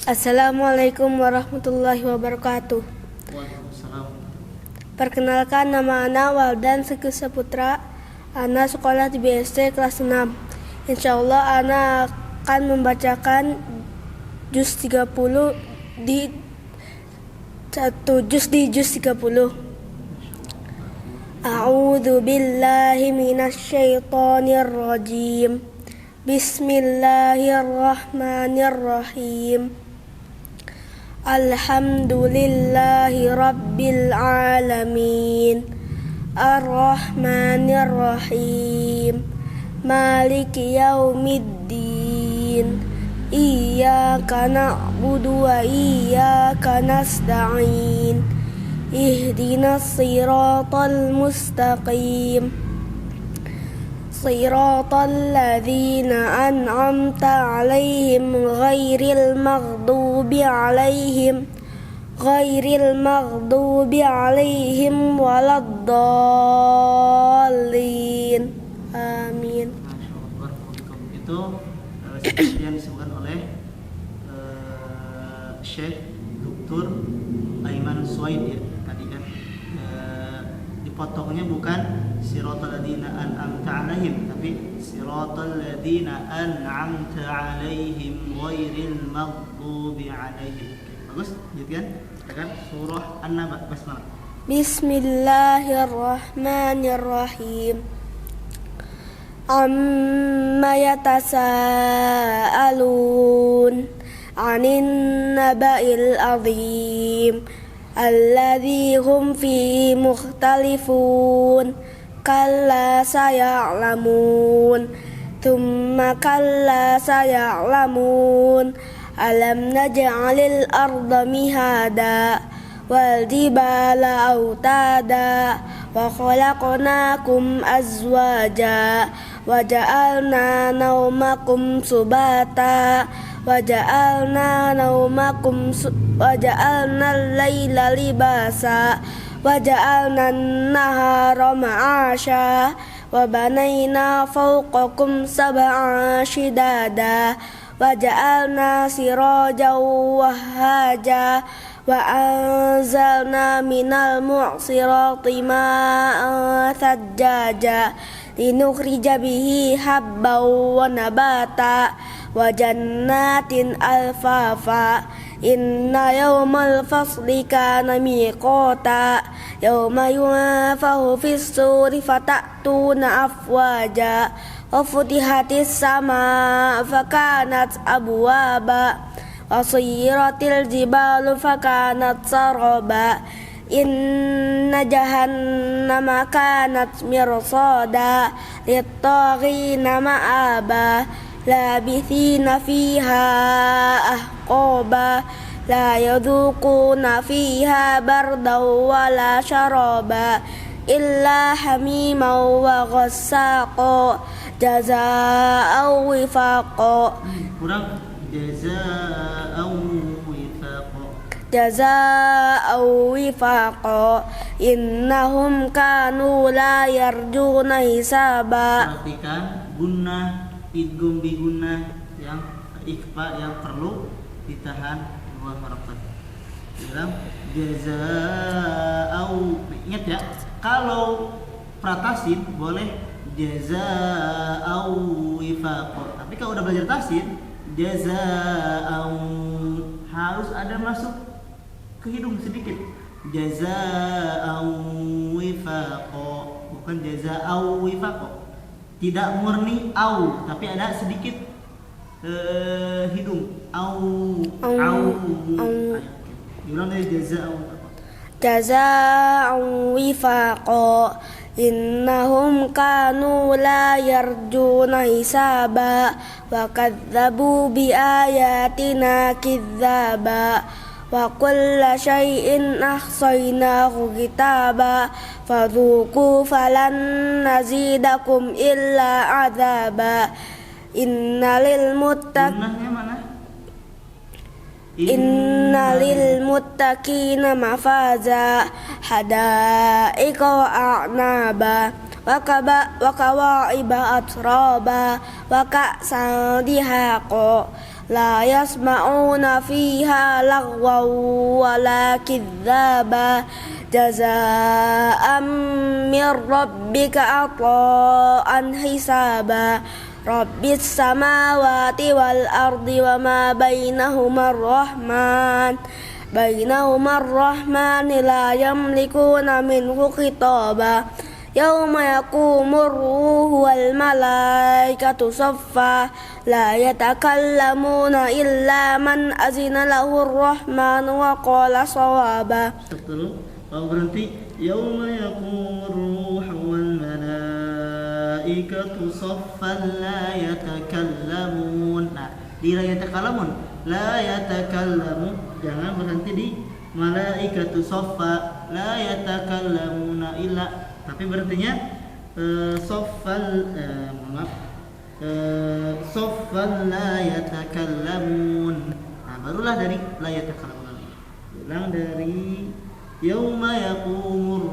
Assalamualaikum warahmatullahi wabarakatuh. Waalaikumsalam. Perkenalkan, nama Ana Waldan Seki Saputra. Ana sekolah di BSD kelas 6. Insyaallah Ana akan membacakan juz 30 di juz 30. A'udzu billahi minasy syaithanir rajim. Bismillahirrahmanirrahim. Alhamdulillahi rabbil alamin. Ar-Rahmanir-Rahim. Maliki yaumiddin. Iyyaka na'budu wa iyyaka nasta'in. Ihdinas siratal mustaqim. Siratal ladzina an'amta 'alaihim ghairil maghdubi 'alaihim waladdallin. Amin. Itu seperti yang disebutkan oleh Syekh Dr. Aiman Suwaid ya, tadi kan dipotongnya bukan siratal ladzina an'amta 'alaihim, tapi siratal ladzina an'amta 'alaihim ghairil maghdubi 'alaihim. Bagus, gitu kan? Kan surah An-Naba, basmalah. Bismillahirrahmanirrahim. Amma yatasaalun 'anin naba'il 'azim alladzi hum fihi mukhtalifun. Kalla saya'lamun, thumma kalla saya'lamun. Alam naj'alil arda mihada wal jibala autada wa khalaqnakum azwaja wa ja'alna naumakum subata wa ja'alna al-laila libasa wa ja'alna an-nahara ma'asha wa banayna fawqakum sab'an shidada wa ja'alna sirajan wahhaja wa anzalna minal mu'sirati ma'an thajjaja linukhrija bihi habban wa nabata wa jannatin alfafa. Inna yawmal fasli kana miqata yawma yunfahu fis suri fatatuna afwaja wa futihatis sama fakanat abwaba wa suyiratil jibalu fakanat saraba. Inna jahannama kanat mirsada lit-taghina ma'aba labithina fiha ahqaba la yadhuquna fiha bardan wala syaraba illa hamiman wa ghassaqa jazaa'an wifaqa. Kurang jazaa'an wifaqa. Innahum kanu la yarjuna hisaba. Perhatikan gunnah, idgham bi gunnah yang ikhfa yang perlu ditahan dua harakat. Dalam jazaa'u, ingat ya, kalau pratasin boleh jazaa'u wifaqa. Tapi kalau udah belajar tasin jazaa'u harus ada masuk ke hidung sedikit. Jazaa'u wifaqa, bukan jazaa'u wifaqa. Tidak murni au, tapi ada sedikit hidung. Au. Diulang dari jazaa'u wifaqa. Innahum kanu la yarjuna hisaba wa kadzabu bi ayatina kidzaba wa kulla syai'in ahsaynahu kitaba fadzuqu falan nazidakum illa adzaba. Innalil muttaqina mafaza hadaiqa wa a'naba wa kawa'iba atraba wa ka'san dihaqa لا يسمعون فيها لغوا ولا كذابا جزاء من ربك عطاء حسابا رب السماوات والأرض وما بينهما الرحمن لا يملكون منه خطابا يوم يقوم الروح والملائكة صفا لا يتكلمون إلا من أذن له الرحمن وقال صوابا. Kalau berhenti yauma yaqumur ruh wal malaikatu saffan la yatakallamun. Nah, di la yatakallamun, la yatakallamu jangan berhenti di malaikatu saffa la yatakallamuna illa, tapi berhentinya saffal saffan la yatakallamun. Nah, barulah dari la yatakallamun. Ulang dari yauma yaqumur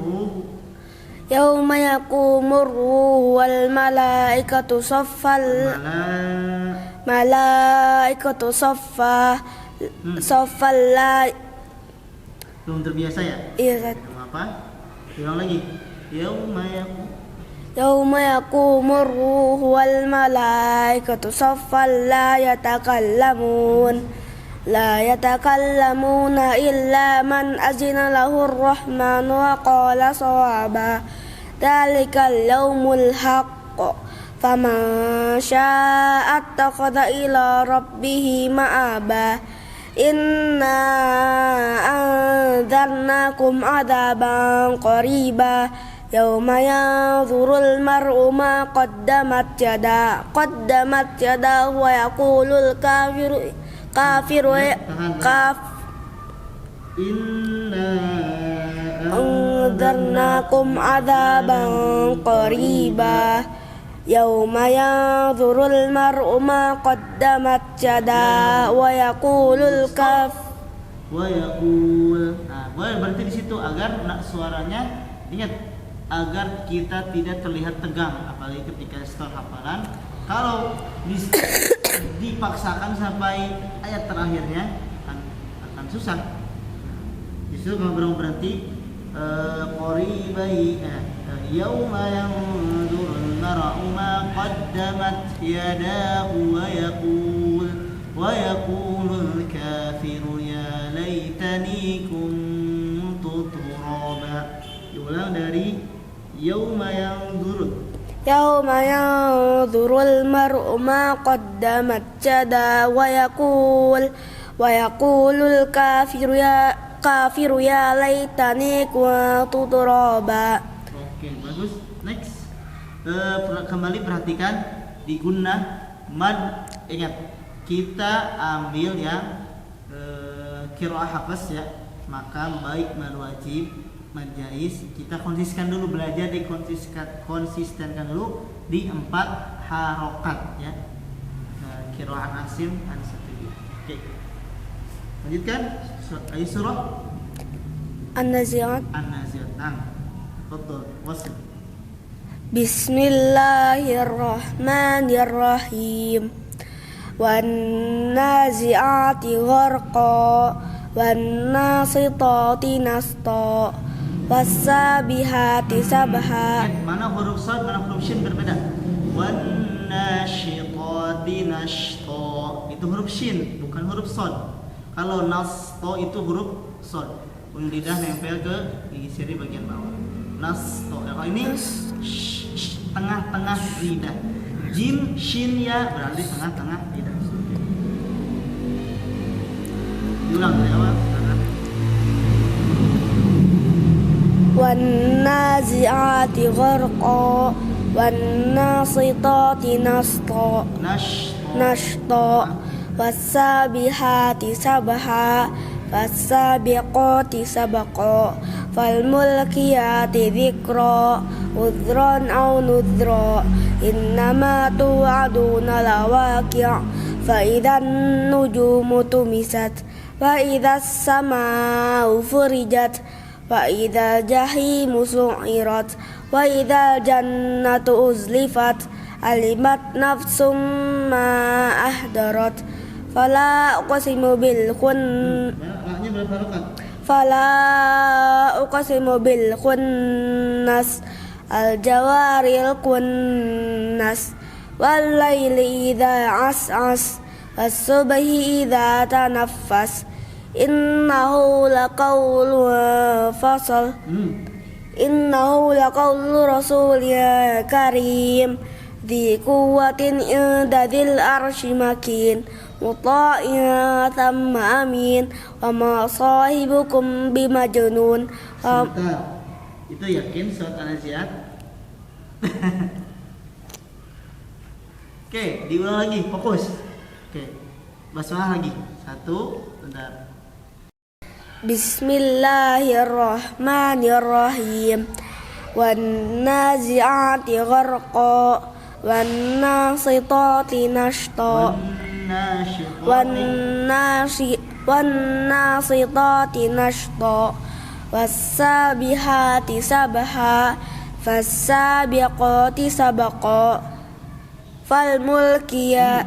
ruh wal malaikatu saffan saffan la. Belum terbiasa ya? Iya, Ustaz. Apa? Ulang lagi. Yauma yaqumur ruh wal malaikatu saffan la yatakallamuna illa man azina lahu ar-rahman wa qala sawaba dzalikal yaumul haqq faman syaa'a attakhadha ila rabbih ma'aba inna anzarnakum adzaban qariba yauma yanzurul mar'u ma qaddamat yadahu wa yaqulul kafiru inna anzarnakum adzaban qariba yauma yanzurul mar'u ma qaddamat yadahu wa yaqulul Nah, boleh berarti di situ agar suaranya ingat agar kita tidak terlihat tegang, apalagi ketika setor hafalan. Kalau dipaksakan sampai ayat terakhirnya akan susah. Justru kalau berhenti qoribai yauma yanzurul mar'u ma qaddamat yadahu wa yaqulul kafiru ya laitani kuntu turaba. Diulang dari yauma yanzurul mar'u ma qaddamat yadahu wa yaqulul kafiru ya laitani kuntu turaba. Oke, bagus. Next. Kembali perhatikan di gunnah mad. Ingat, kita ambil yang qiraah hafaz ya. Maka baik mad wajib, mad jaiz, kita konsisten dulu, belajar konsistenkan dulu di 4 harokat ya. Qiraah Asim An-Satibi. Oke. Lanjutkan ayat surah An-Nazi'at. Betul. Wasl. Bismillahirrahmanirrahim. Wan nazi'ati gharqa wan nasitati nasta was-sabihati sabha. Mana huruf sad, mana huruf shin berbeda. Wan nasyitati nashta. Itu huruf shin, bukan huruf sad. Kalau nasta itu huruf sad. Lidah nempel ke gigi seri bagian bawah. Nasto. Kalau ini tengah-tengah lidah. Jim, shin, ya berarti tengah-tengah lidah. Diulang ya, Wan nazi'ati gharqa wan nasitati nasta was-sabihati sabha fas-sabiqati sabqa falmulkiyati dzikra udhran aw nudhra innama tu'aduna lawaqi' fa idzan nujumu tumisat wa idzas samaa'u furijat wa idzal jahimu su'irat wa idzal jannatu uzlifat alimat nafsum ma ahdarat Fala uqsimu bil Maknya berapa harokat? Fala uqsimu bil khunnas al-jawaril kunnas wal laili idza as'as was subhi idza tanaffas innahu laqawlun fasal innahu laqawlu rasulil karim di quwwatin inda dzil arsy makin muta'in thumma amin wa ma sahibukum bimajnun. Sebentar. Itu yakin surat An-Nazi'at? Oke, diulang lagi, fokus. Oke, basmalah lagi. 1, bentar. Bismillahirrahmanirrahim. Wan nazi'ati gharqa wan nasitati nashta wan nasitati nashta was-sabihati sabha fas-sabiqati sabqa fal mulkiya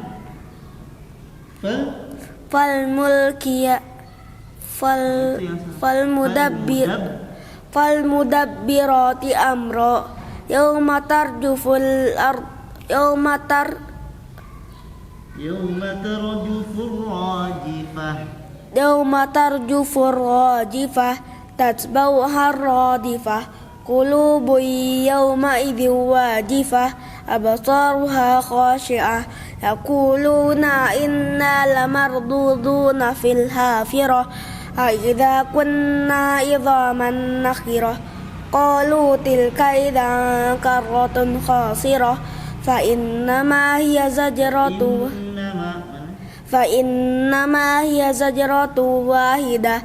fal mudabbirati amra yawma tarjuful ard yawma tarjufur rajifah tatbauha radifah qulubun yawma idhin wajifah absaruha khashi'ah yaquluna inna lamarduduna fil hafirah idza kunna idhaman nakhirah qalu tilka idzan karratun khasirah fa innama hiya zajratu wahidah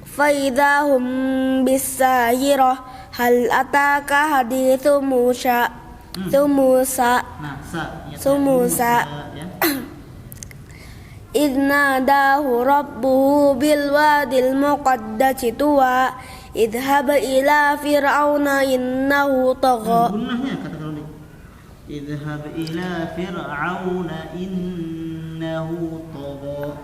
fa idza hum bisahirah hal ataka hadithu Musa Ya. Idna dahu rabbuhu bil wadil muqaddasi tuwa idhab ila fir'auna innahu tagha. Gunnahnya katakan dulu. Idhab ila fir'auna innahu tagha.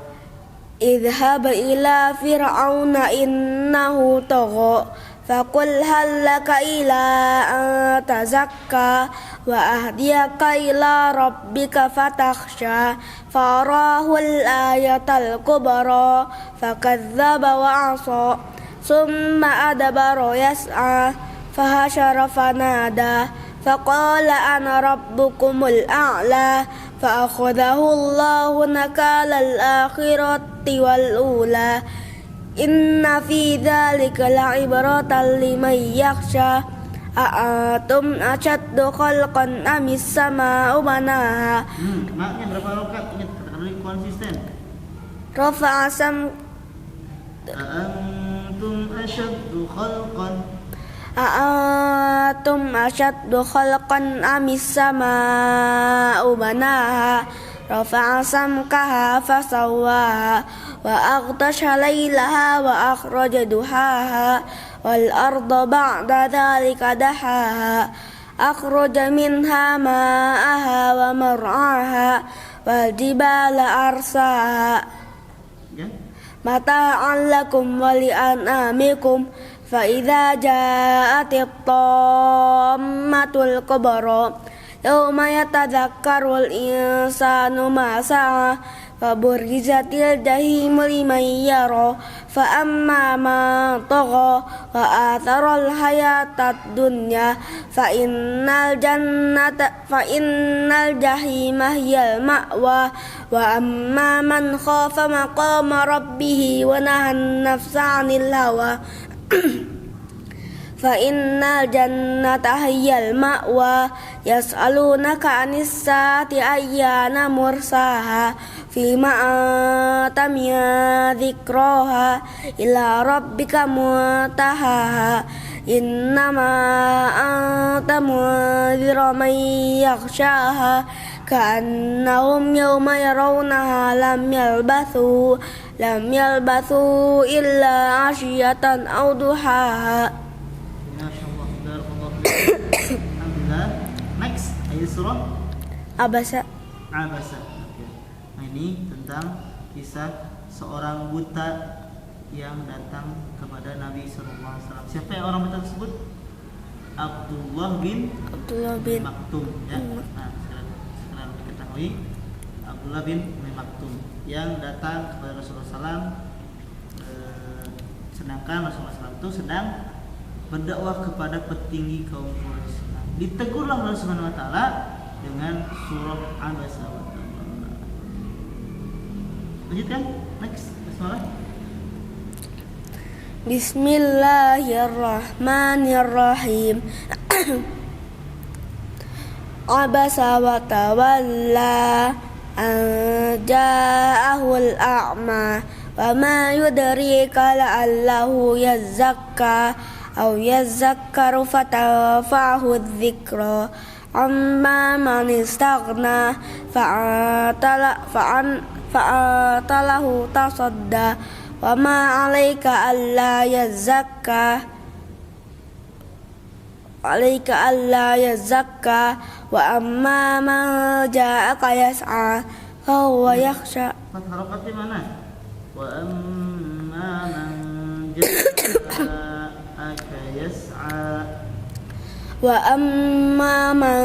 Idhab ila fir'auna innahu tagha. Faqul hal laka ila an tazakka wa ahdiyaka ila rabbika fatakhsha farahul ayatal kubra fakadzdzaba wa asa summa adbara yas'a fahashara fanada faqala ana rabbukumul a'la fa akhadahu Allahu nakalal akhirati wal ula inna fi dzalika la'ibratan liman yakhsha a'atum ashaddu khalqan amis sama'u banaha. Maknya berapa rokat? Ingat katakan dulu konsisten. Rafa'a sam A'antum ashaddu khalqan a'atum ashaddu khalqan amis sama'u banaha rafa'a samkaha fasawwaha wa aghtasha laylaha wa akhraja duhaha wal arda ba'da dhalika dahaha akhraja minha ma'aha wa mar'aha wal jibala arsaha mata'an lakum wa li'an'amikum fa idza ja'atit tammatul kubra yawma yatadhakkarul insanu ma sa'a fa burrizatil jahimu liman yara fa amma man tagha wa atharal hayatad dunya fa innal jahima hiyal ma'wa wa amma man khafa maqama rabbih wa nahan nafsa 'anil hawa fa innal jannata hiyal ma'wa yas'alunaka 'anis saati ayyana mursaha fima atamiya dzikraha ila rabbika muntahaha innama anta munziru man yakhshaha ka'annahum yawma yarawnaha lam yalbathu illa 'ashiyatan aw duhaha. Masyaallah, alhamdulillah. Next, ayat surah Abasa. Abasa. Oke. Nah, ini tentang kisah seorang buta yang datang kepada Nabi SAW. Siapa yang orang buta tersebut? Abdullah bin Maktum ya. Nah, sekarang diketahui Abdullah bin Maktum yang datang kepada Rasulullah SAW, sedangkan Rasulullah SAW itu sedang berdakwah kepada petinggi kaum Quraisy. Nah, ditegurlah Allah Subhanahu wa taala dengan surah Abasa wa Tawalla. Lanjutkan, next, bismillah. Bismillahirrahmanirrahim. Abasa wa tawalla an ja'ahul a'ma wa ma yudrika la'allahu yazakka aw yazakkaru fatanfa'ahu dzikra amma man istaghna fa'atalahu tasadda wa ma 'alaika alla yazakka wa amma man ja'aka yas'a fa huwa yakhsha. Harokat di mana? Wa amma man ja'aka yas'a. Wa amma man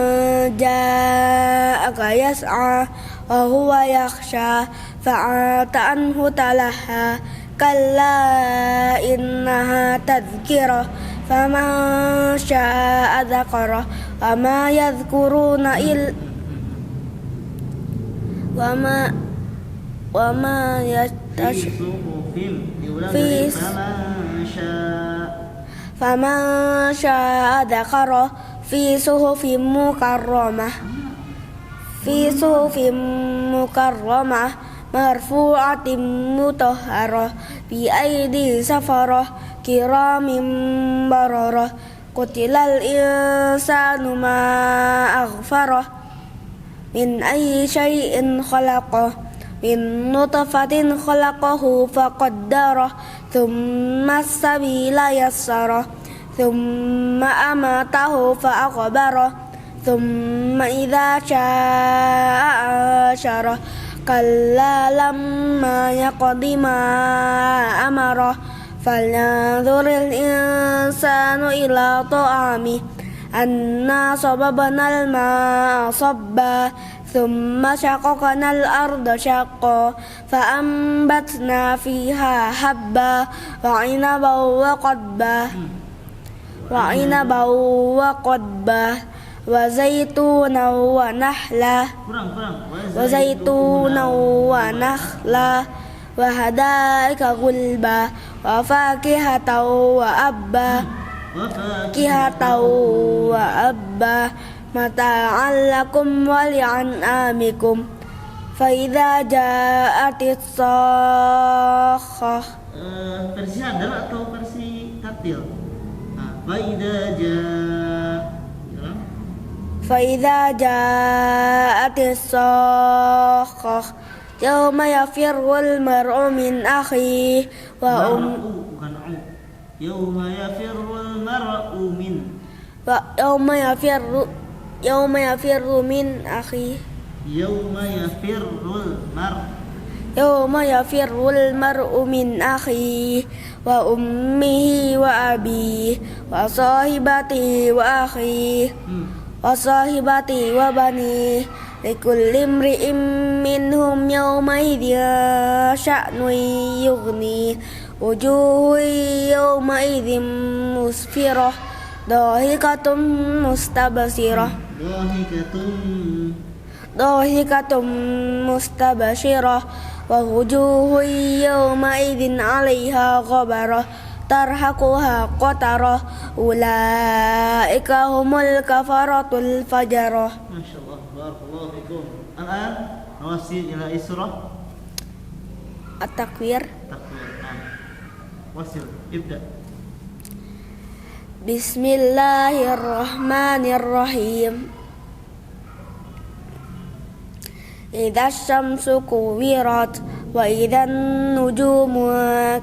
ja'aka yas'a wa huwa yakhsha fa'ata anhu talaha kalla innaha tadhkirah faman syaa dzakara wa ma yadhkuruna wa ma Fi suhufin Fi faman syaa dzakara fi suhufin mukarramah marfu'atin mutahharah bi aidi safarah kiramin bararah qutilal insanu ma aghfarah min ayyi syai'in khalaqah min nutfatin khalaqahu faqaddarah thumma as-sabila yassarah thumma amatahu fa'aqbarah thumma idza syaa ansyarah kalla lamma yaqdi ma amarah falyanzuril insanu ila ta'amih anna sababnal ma'a sabba thumma shaqaqnal arda shaqqa fa'ambatna fiha habba wa 'inaban wa qadba wa zaitunan wa nahla wa hadaika gulba wa fakihatan wa abba mata'an lakum wa li'an'amikum fa idza ja'atis sakhah. Versi handal atau versi tartil? فإذا جاءت الصاخة يوم يفر المرء من أخيه يوم يفر المرء من يوم يفر من أخيه يوم يفر المرء من أخيه وأمه وأبيه وصاحبته وأخيه وصاحبته وبنيه لكل امرئ منهم يومئذ شأن يغنيه وجوه يومئذ مسفرة ضاحكة مستبشرة ووجوه يومئذ عليها غبرة tarhaquha qatarah ulaika humul kafaratul fajarah. Masyaallah, barakallahu fikum. Al-an nawasil ila surah At-Takwir. Wasil, ibda. Bismillahirrahmanirrahim. Idza syamsu kuwirat wa idzan nujumu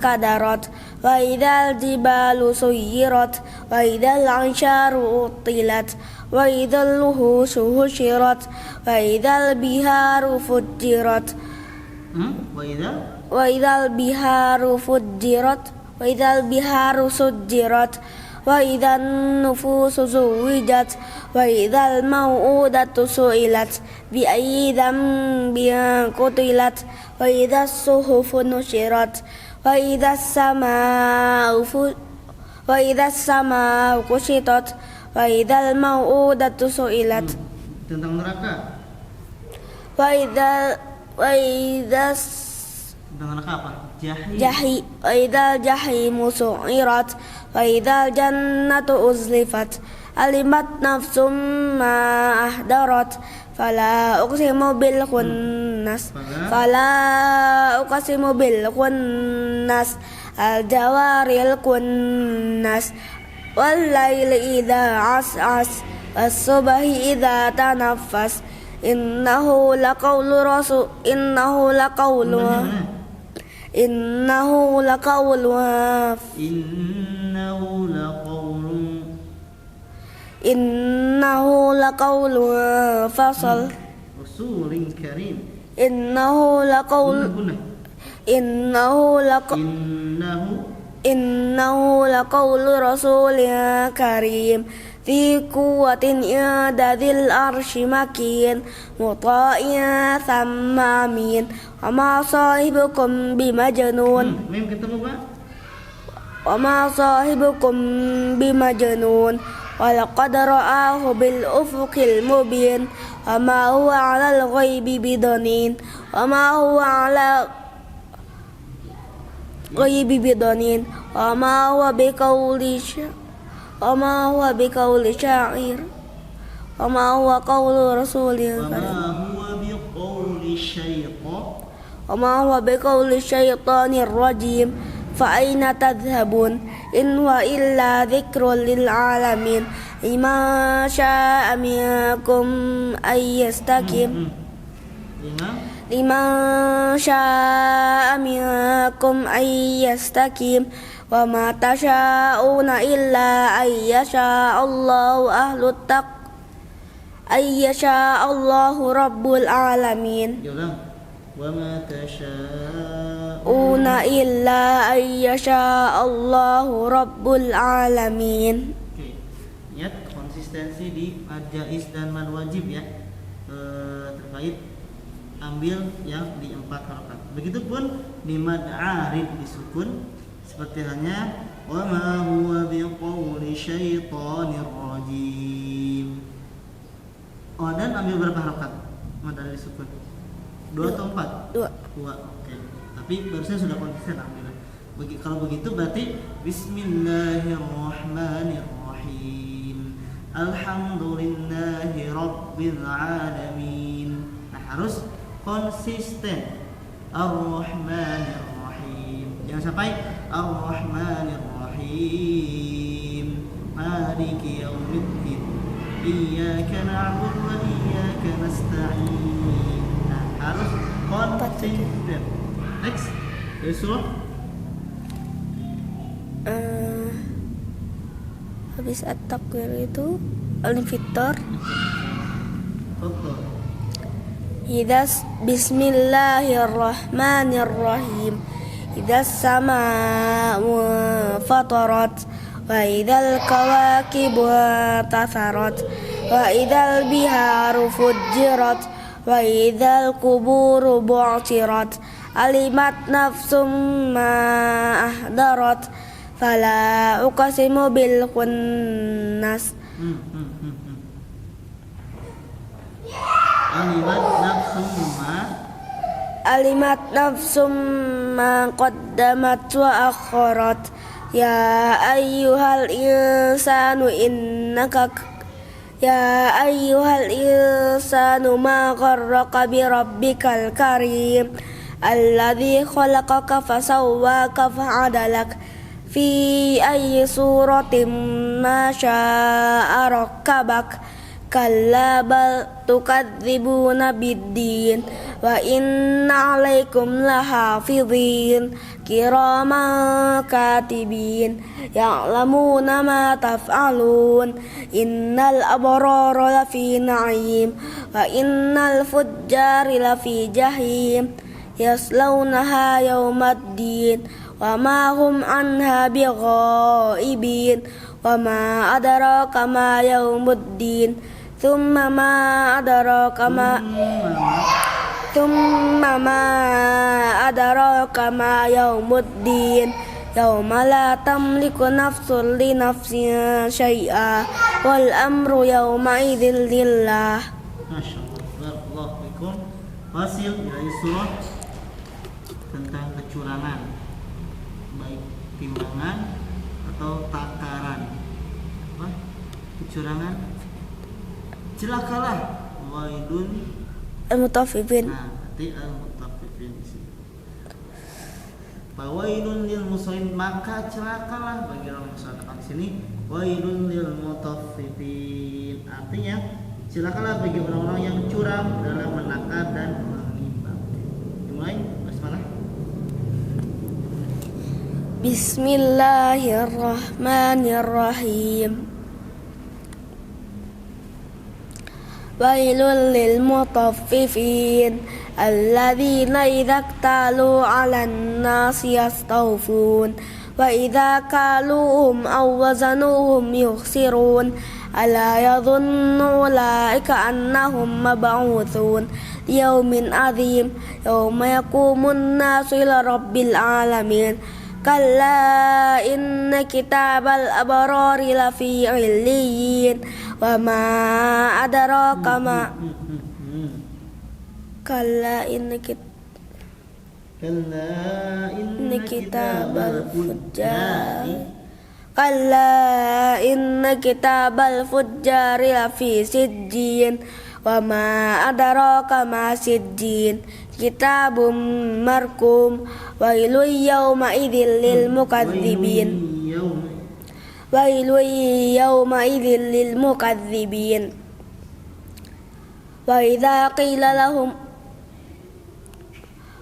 kadarat wa idzal jibalu suyirat wa idzal 'ansharu utilat wa idzal wuhushu husyirat wa idzal biharu fujirat Wa idzal biharu fujjirat wa idzal biharu sujjirat wa idzan nufusu zuwijat wa idzal mau'udatu su'ilat bi ayyi dzambin qutilat wa idzas suhufu nusyirat wa idzas samaa'u kushitat wa idzal mau'udatu su'ilat. Tentang neraka. Wa idzal Tentang neraka apa? wa idzal jahimu su'irat wa idzal jannatu uzlifat alimat nafsum ma ahdarat fala uqsimu bil khunnas al jawaril kunnas wal laili idza as'as was subhi idza tanaffas innahu laqawlu fasal Rasulin karim. innahu laqawlu rasulin karim fi quwwatin inda arsy makin muta'in thamma amin wa ma sahibukum bimajnun Mim ketemu Pak? wa ma sahibukum bimajnun wa laqad ra'ahu bil ufuqil mubin wa ma huwa 'alal ghaibi bidanin wa ma huwa 'ala ghaibi bidanin wa ma huwa biqauli sya'ir wa ma huwa qawlu rasulil karim wa ma huwa biqauli syaitanir rajim fa aina tadhhabun in huwa illa dzikrun lil alamin liman syaa'a minkum ay yastaqim wa ma tasyauna illa Allahu rabbul alamin. Wa ma tasyauna illa Allahu rabbul alamin. Oke. Lihat konsistensi di mad jaiz dan mad wajib ya. Terkait ambil yang di 4 harokat. Begitupun di mad arid disukun seperti halnya wa ma huwa biqauli syaitonir rajim. Oh, dan ambil berapa harokat? Mad arid disukun. 2 atau 4? 2. Oke. Tapi barusan sudah konsisten ambil. Kalau begitu berarti bismillahirrahmanirrahim. Alhamdulillahi rabbil alamin. Nah, harus konsisten. Ar-Rahmanir-Rahim. Jangan sampai Ar-Rahmanir-Rahim. Maliki yaumiddin. Iyyaka na'budu wa iyyaka nasta'in. Nah, harus konsisten. Next. Dari surah habis at-takwir itu al-fitar. Bismillahirrahmanirrahim. Idzas samaa'u fatarat wa idzal kawakibu tatharat wa idzal biharu fujjirat wa idzal quburu bu'thirat alimat nafsum ma ahdarat fala uqsimu bil khunnas. Alimat nafsum ma qaddamat wa akharat ya ayyuhal insanu ma gharraka bi rabbikal karim alladzi khalaqaka fasawwaka fa'adalak fi ayyi suratin ma syaa rakkabak kalla bal tukadzibuna biddin wa inna 'alaikum lahafizin kiraman katibin ya'lamuna ma taf'alun innal abrara lafi na'im wa innal fujjari lafi jahim يصلونها يوم الدين وما هم عنها بغائبين وما أدراك ما يوم الدين ثم ما أدراك ما يوم الدين يوم لا تملك نفس لنفس شيئا والأمر يومئذ لله. Masya Allah, barakallahu fikum. Fasil dari surah tentang kecurangan, baik timbangan atau takaran. Apa? Kecurangan. Celakalah wailun المطففين. Nah, berarti al-mutaffifin di sini. Wailun lil musallin, maka celakalah bagi orang yang salat di sini. Wailun lil mutaffifin. Artinya celakalah bagi orang-orang yang curang dalam menakar dan menimbang. Dimulai basmalah. Bismillahirrahmanirrahim. Wailul lil mutaffifin alladzina idza iktalu 'alan nasi yastawfun wa idza kaluhum aw wazanuhum yukhsirun ala yadhunnu ulaika annahum mab'uthun liyaumin 'adzim yauma yaqumun nasu ila rabbil 'alamin. Kalla inna kitabal abrari lafi 'illiyyin wa ma adraka ma kalla inna kitabal fujjari kalla inna kitabal fujjari lafi sijjin wa ma adraka ma sijjin kitabum markum wailun yawma idzil lil mukadzibin wailun yawma idzil lil mukadzibin wa idza qila lahum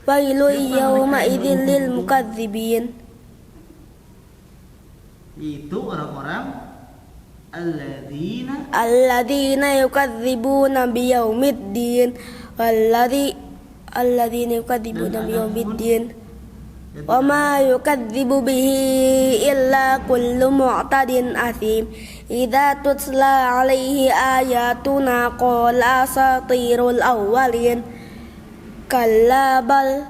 wailun yawma idzil lil mukadzibin. Itu orang-orang alladzina yukadzibuna biyaumiddin alladzina yukadzibuna biyaumiddin wa ma yukadzibu bihi illa kullu mu'tadin athim idza tutla alaihi ayatuna qala asatirul awwalin kalla bal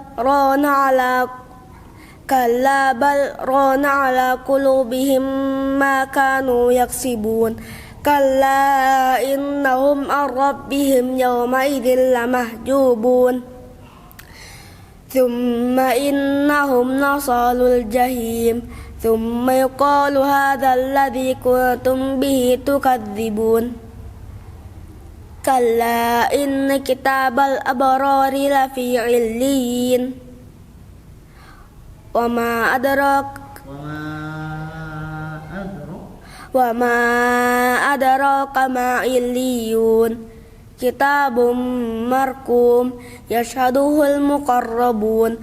rana ala qulubihim ma kanu yaksibun kalla innahum an rabbihim yawma idzin lamahjubun thumma innahum nasalul jahim thumma yuqalu hadha alladhi kuntum bihi tukadzibun kalla inna kitabal abrari lafi 'illiyyin wa ma adraka ma 'illiyun kitabum markum yashhaduhul muqarrabun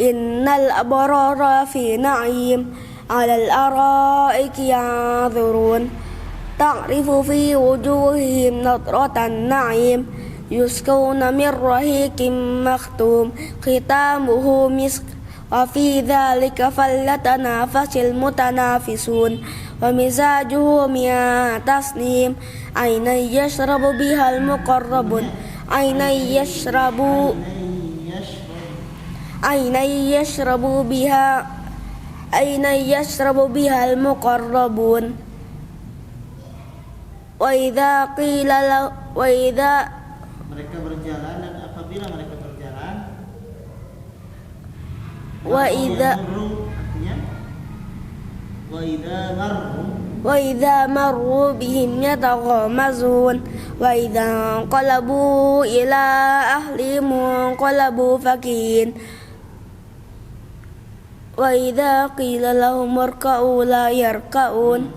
innal abrara fi na'im 'alal ara'iki yanzurun ta'rifu fi wujuhihim nadratan na'im yusqawna min rahiqin makhtum khitamuhu misk wa fi dzalika falyatanafasil mutanafisun wa mizajuhu min tasnim ayna yashrabu bihal muqarrabun ayna yashrabu bihal muqarrabun wa idza qila mereka berjalan dan apabila mereka berjalan wa idza marru bihim yataghamazun wa idza qalabu ila ahlihim qalabu fakin wa idza qila lahum irka'u la yarka'un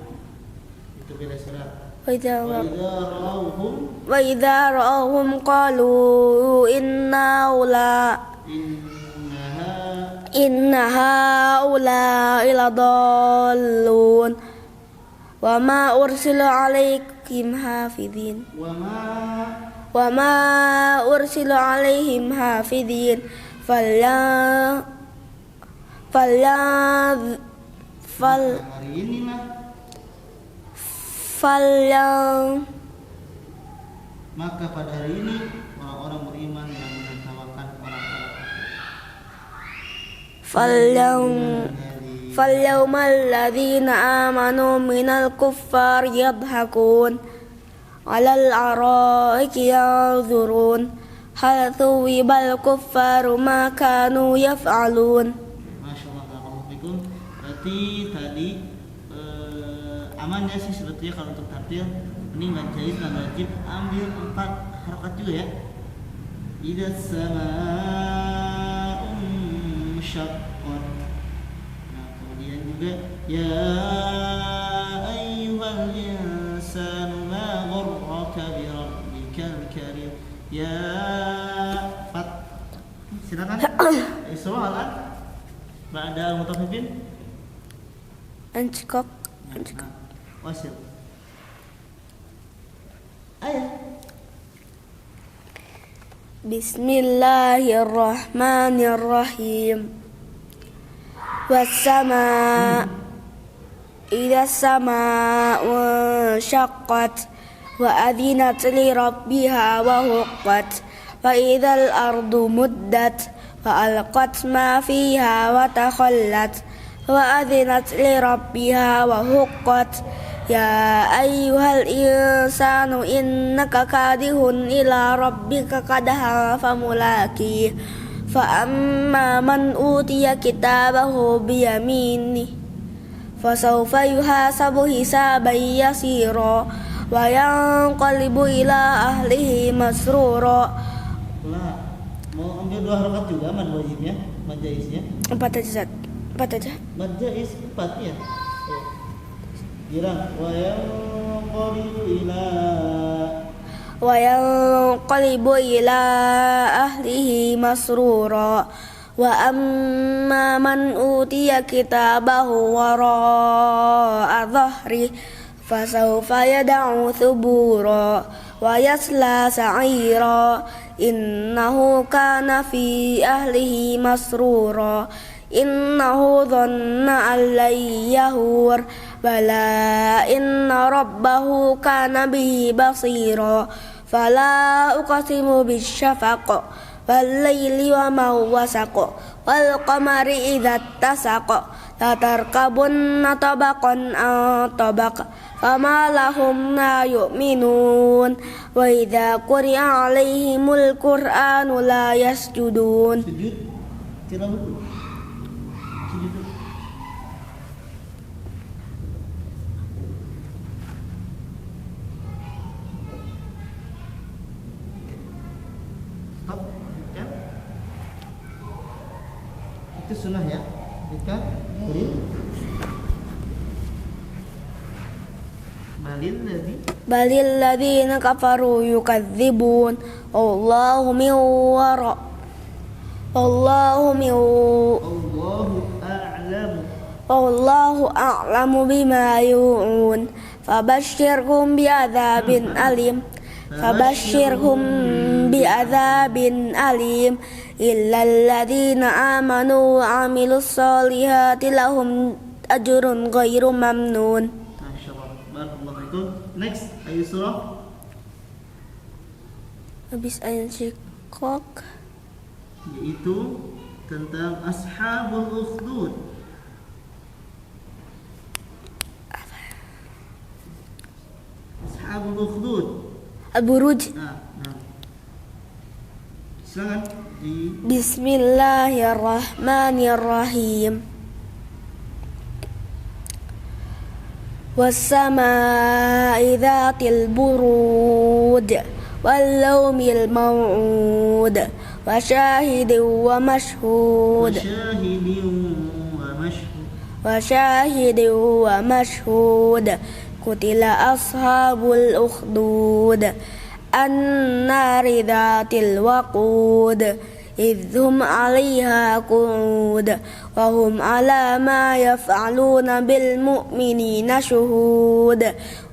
itu beda surat. wa idza ra'awhum qalu inna haula ila dallun wa ma ursila alaikum hafidhin وما أرسل عليهم حافظين Hari ini mah maka pada hari ini orang-orang beriman yang menertawakan orang-orang فاليوم الذين آمنوا من الكفار يضحكون على الأرائك ينظرون هل ثوب الكفار ما كانوا يفعلون. Masya Allah, barakallahu. Berarti tadi aman ya sih sebetulnya kalau untuk tartil ini nggak jahit dan wajib ambil 4 harokat juga ya. Idza samaa'un syaqqat. Nah kemudian juga ya ayyuhal insanu ma gharraka bi rabbikal karim. Ya Fat. Silakan. Soalan. Ba'da al-mutaffifin. Anjkok. Wasil. Ayat. Bismillahirrahmanirrahim. Was-samaa idza as-samaa'u syaqqat wa adzinat li rabbiha wa huqqat wa idzal ardu muddat wa alqat ma fiha wa takhallat wa adzinat li rabbiha wa huqqat. Ya ayyuhal insanu innaka kadihun ila rabbika kadahan famulaki fa amma man utiya kitabahu biyamini fasawfa yuhasabu hisaban yasira wa yanqalibu ila ahlihi masrura. Mau ambil 2 harakat juga mad wajibnya, mad jaiznya? 4 aja. Mad jaiz 4 ya. Girang wa yanqalibu ila ahlihi masrura wa amma man utiya kitabahu wara'a dhahri fasawfa yad'u thubura wa yasla sa'ira innahu kana fi ahlihi masrura innahu dhanna an lan yahur bala inna rabbahu kana bihi basira fala uqsimu bisyafaq wal layli wa ma wasaq wal qamari idza tasaq la tarkabunna tabaqan an tabaq fama lahum la yu'minun wa idza quri'a 'alaihimul qur'anu la yasjudun. Sujud. Kira dulu. Sujud. Stop. Ya. Itu sunnah ya. Ketika balil ladzina kafaru yukadzibun Allahu min wara Allahu a'lamu bima yu'un fabashshirhum bi'adzabin alim illal ladzina amanu wa 'amilus solihati lahum ajrun ghairu mamnun. Next, ayat surah. Habis ayat Syikok, yaitu tentang ashabul ukhdud. Ashabul ukhdud. Al-Buruj. Nah. Silakan di Bismillahirrahmanirrahim. Was-samaa'i dzatil buruj wal yawmil maw'ud wa syahidin wa mashhud kutila ashabul ukhdud an-nari dzatil waqud idhum 'alaiha qu'ud wa hum 'ala ma yaf'aluna bil mu'minina syuhud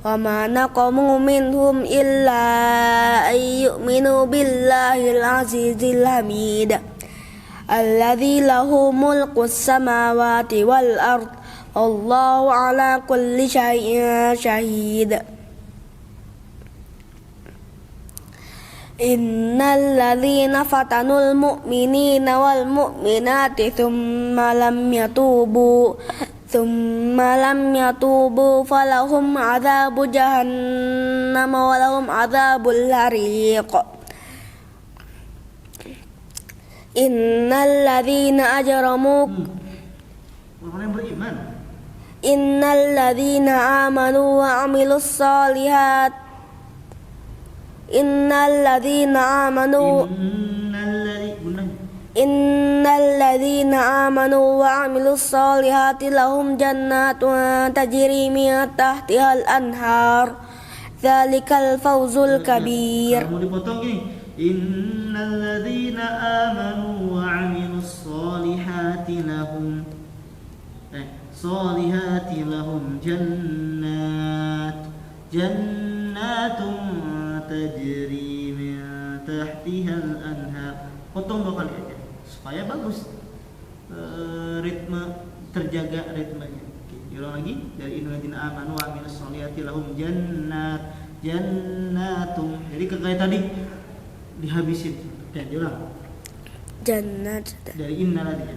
wa ma naqamu minhum illa ay yu'minu billahil azizil hamid alladzi lahu mulkus samawati wal ard wallahu ala kulli syai'in syahid. Innal ladzina fatanul mu'minina wal mu'minati thumma lam yatubu falahum adzabu jahannam wa lahum adzabul hariq. Innal ladzina ajramu Orang yang beriman. Innal ladzina amanu wa amilus solihat Innal ladzina amanu wa amilus solihati lahum jannatun tajri min tahtihal anhar dzalikal fawzul kabir. Kamu dipotong ini. Innal ladzina amanu wa amilus solihati lahum jannatun tajri min tahtihal anhar. Potong 2 kali aja supaya bagus ritme, terjaga ritmenya. Oke, ulang lagi dari innalladzina amanu wa amilus solihati lahum jannatum. Jadi kayak tadi dihabisin. Oke, diulang. Jannat Dari inna tadi.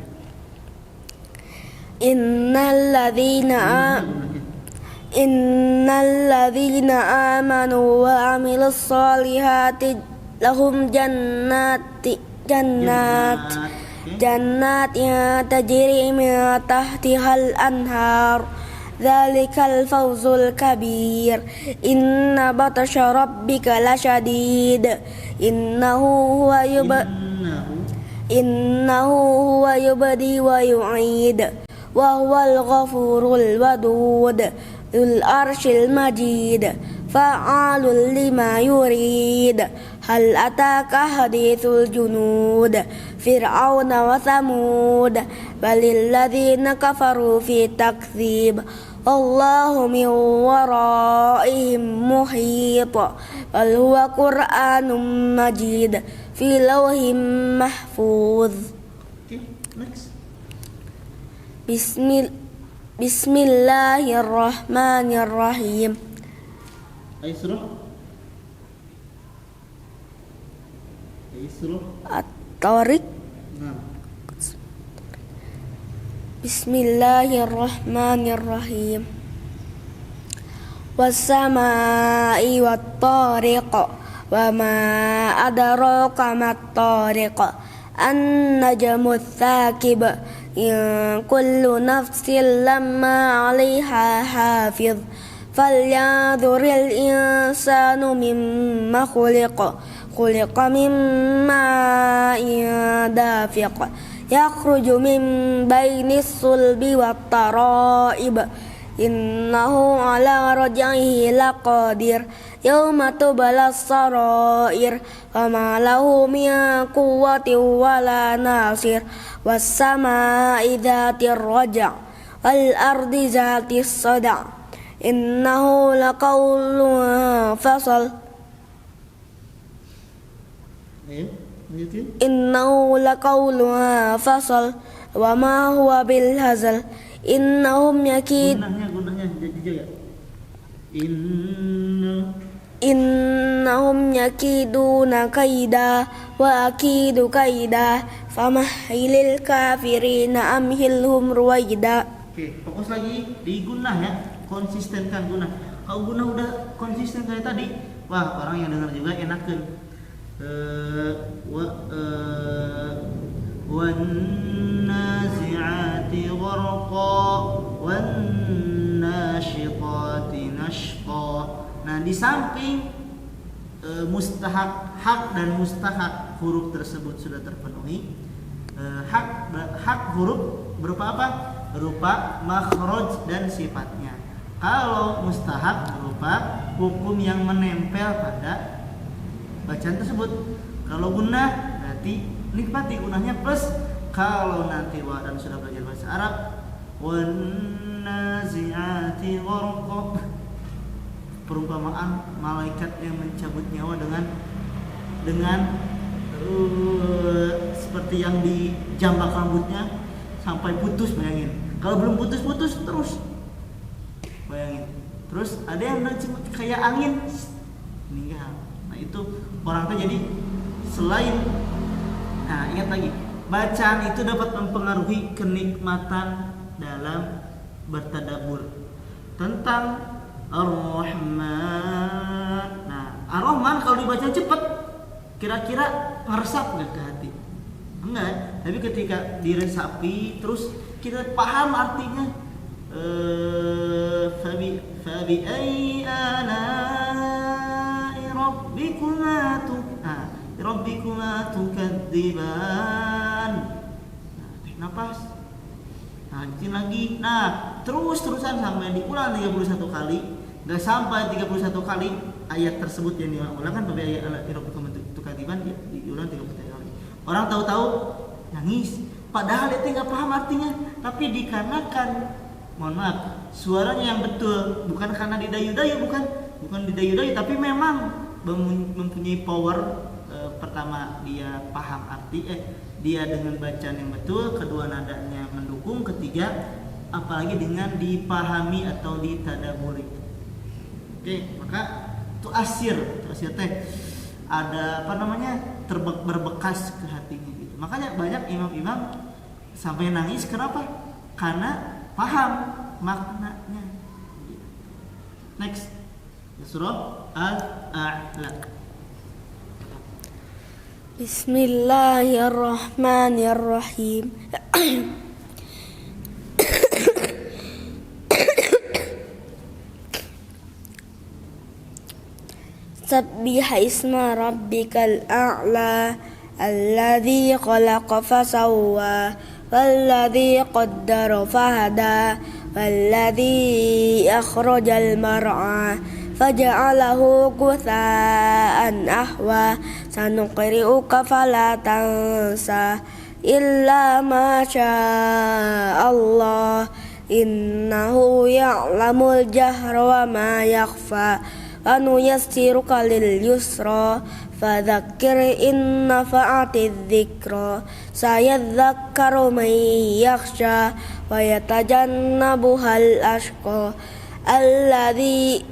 Innal ladzina amanu wa amilus solihati lahum jannat yang tajri min tahtihal anhar dzalikal fawzul kabir. Inna batasya rabbika lasyadid innahu huwa yubdi wa yu'id wa huwal ghafurul wadud dzul arsyil majid fa'alul lima yurid. Hal ataka hadithul junud fir'auna wa thamud balil ladzina kafaru fi takdzib wallahu min waraihim muhit bal huwa qur'anum majid fi lawhim mahfuz. Okay, next. Bismillahirrahmanirrahim. Ayo surah. At-Tariq. Nah. Bismillahirrahmanirrahim. Was-samaa'i wat-tariq wa ma adraka mat-tariq an-najmu ats-tsaqib in kullu nafsin lamma 'alaiha hafiz falyanzuril insanu mimma khuliqa mimma dafiq yakhruju min bainis sulbi wat tara'ib innahu ala raj'ihi laqadir yawma tubalas sarair wa ma lahu min quwwatin wala nasir was samaa'i dzatir raja' wal ardi dzatis sada' innahu laqawlun fasal. Ayo, lanjutin. Innahu laqawlun fasal wa ma huwa bil hazal innahum Gunahnya dijaga. innahum yakiduna kaida wa akidu kaida famahilil kafirina amhilhum ruwaida. Oke, fokus lagi di gunah ya. Konsistenkan gunah. Kalau gunah udah konsisten kayak tadi, wah orang yang dengar juga enakan. Wan nazi'ati gharqa wan nasyitati nashqa. Nah, di samping mustahak, hak dan mustahak huruf tersebut sudah terpenuhi. Hak huruf berupa apa? Berupa makhraj dan sifatnya. Kalau mustahak berupa hukum yang menempel pada bacaan tersebut. Kalau gunah berarti nikmati gunahnya, plus kalau nanti dan sudah belajar bahasa Arab wan nazi'ati gharqa perumpamaan malaikat yang mencabut nyawa dengan seperti yang dijambak rambutnya sampai putus, bayangin. Kalau belum putus terus, bayangin. Terus ada yang kayak angin meninggal. Nah itu orang tuh jadi selain, nah ingat lagi, bacaan itu dapat mempengaruhi kenikmatan dalam bertadabbur tentang Ar-Rahman. Nah, Ar-Rahman kalau dibaca cepat, kira-kira ngeresap nggak ke hati? Enggak. Tapi ketika diresapi, terus kita paham artinya. Fabi ayyi ala'i rabbikuma tukadziban. Nah, tarik nafas. Lanjutin lagi. Nah, terusan sampai diulang 31 kali. Enggak sampai 31 kali ayat tersebut yang diulang kan, fabi ayyi ala'i rabbikuma tukadziban diulang 31 kali. Orang tahu-tahu nangis, padahal dia nggak paham artinya, tapi dikarenakan, mohon maaf, suaranya yang betul, bukan karena didayu-dayu, bukan didayu-dayu, tapi memang mempunyai power. Pertama dia paham arti, dia dengan bacaan yang betul, kedua nadanya mendukung, ketiga apalagi dengan dipahami atau ditadaburi. Oke, maka itu asir teh ada berbekas ke hatinya gitu. Makanya banyak imam-imam sampai nangis, kenapa? Karena paham maknanya. Next, surah Al-A'la. Bismillahirrahmanirrahim. Sabbiha isma rabbikal a'la alladzi khalaqa fasawwa walladzi qaddara fahada walladzi akhrajal mar'a faja'alahu ghutha'an ahwa sanuqri'uka fala tansa illa ma sya'allah innahu ya'lamul jahra wa ma yakhfa anuyassiruka lil yusra fadzakir in nafa'atiz dzikra sayadzakkaru man yakhsha wa yatajannabuhal ashqa alladzi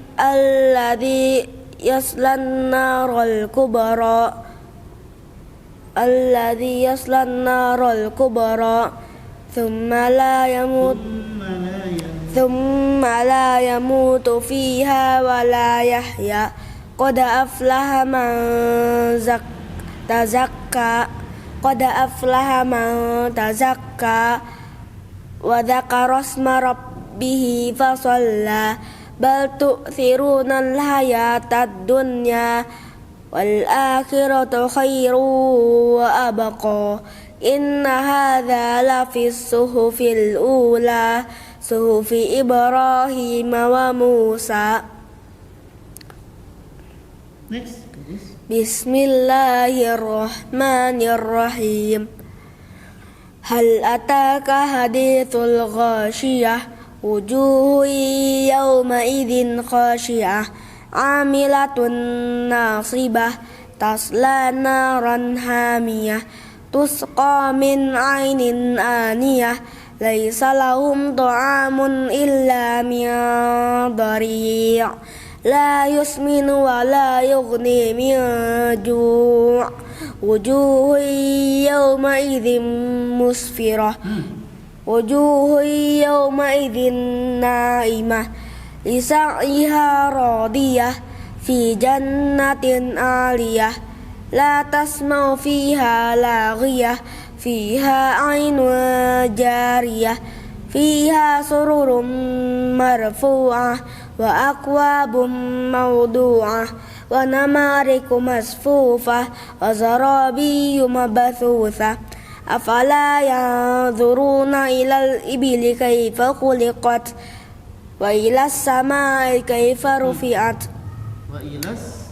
yaslan naral kubra thumma la yamutu fiha wa la yahya qad aflaha man tazakka wa dzakara isma rabbih fasalla bal tu'thiruna al-hayatad dunya wal akhiratu khairu wa abqa inna hadza la fis suhufil ula suhufi Ibrahim wa Musa. Next. Bismillahirrahmanirrahim. Hal ataka hadithul ghashiyah wujuhu yawma idzin khashiyah amilatun nasibah tasla naran hamiyah tusqa min ainin aniyah laisa lahum ta'amun illa min dari' la yusminu wa la yughni min ju' wujuhu yawma idzin musfirah wujuhu yawma idzin na'imah lisa'yiha radiyah fi jannatin 'aliyah la tasma'u fiha laghiyah fiha 'ainun jariyah fiha sururum marfu'ah wa akwabum mawdu'ah wa namariku masfufah wa zarabiyyu mabthuthah afala yanzuruna ilal ibili kaifa khuliqat wa ilas samai kaifa rufi'at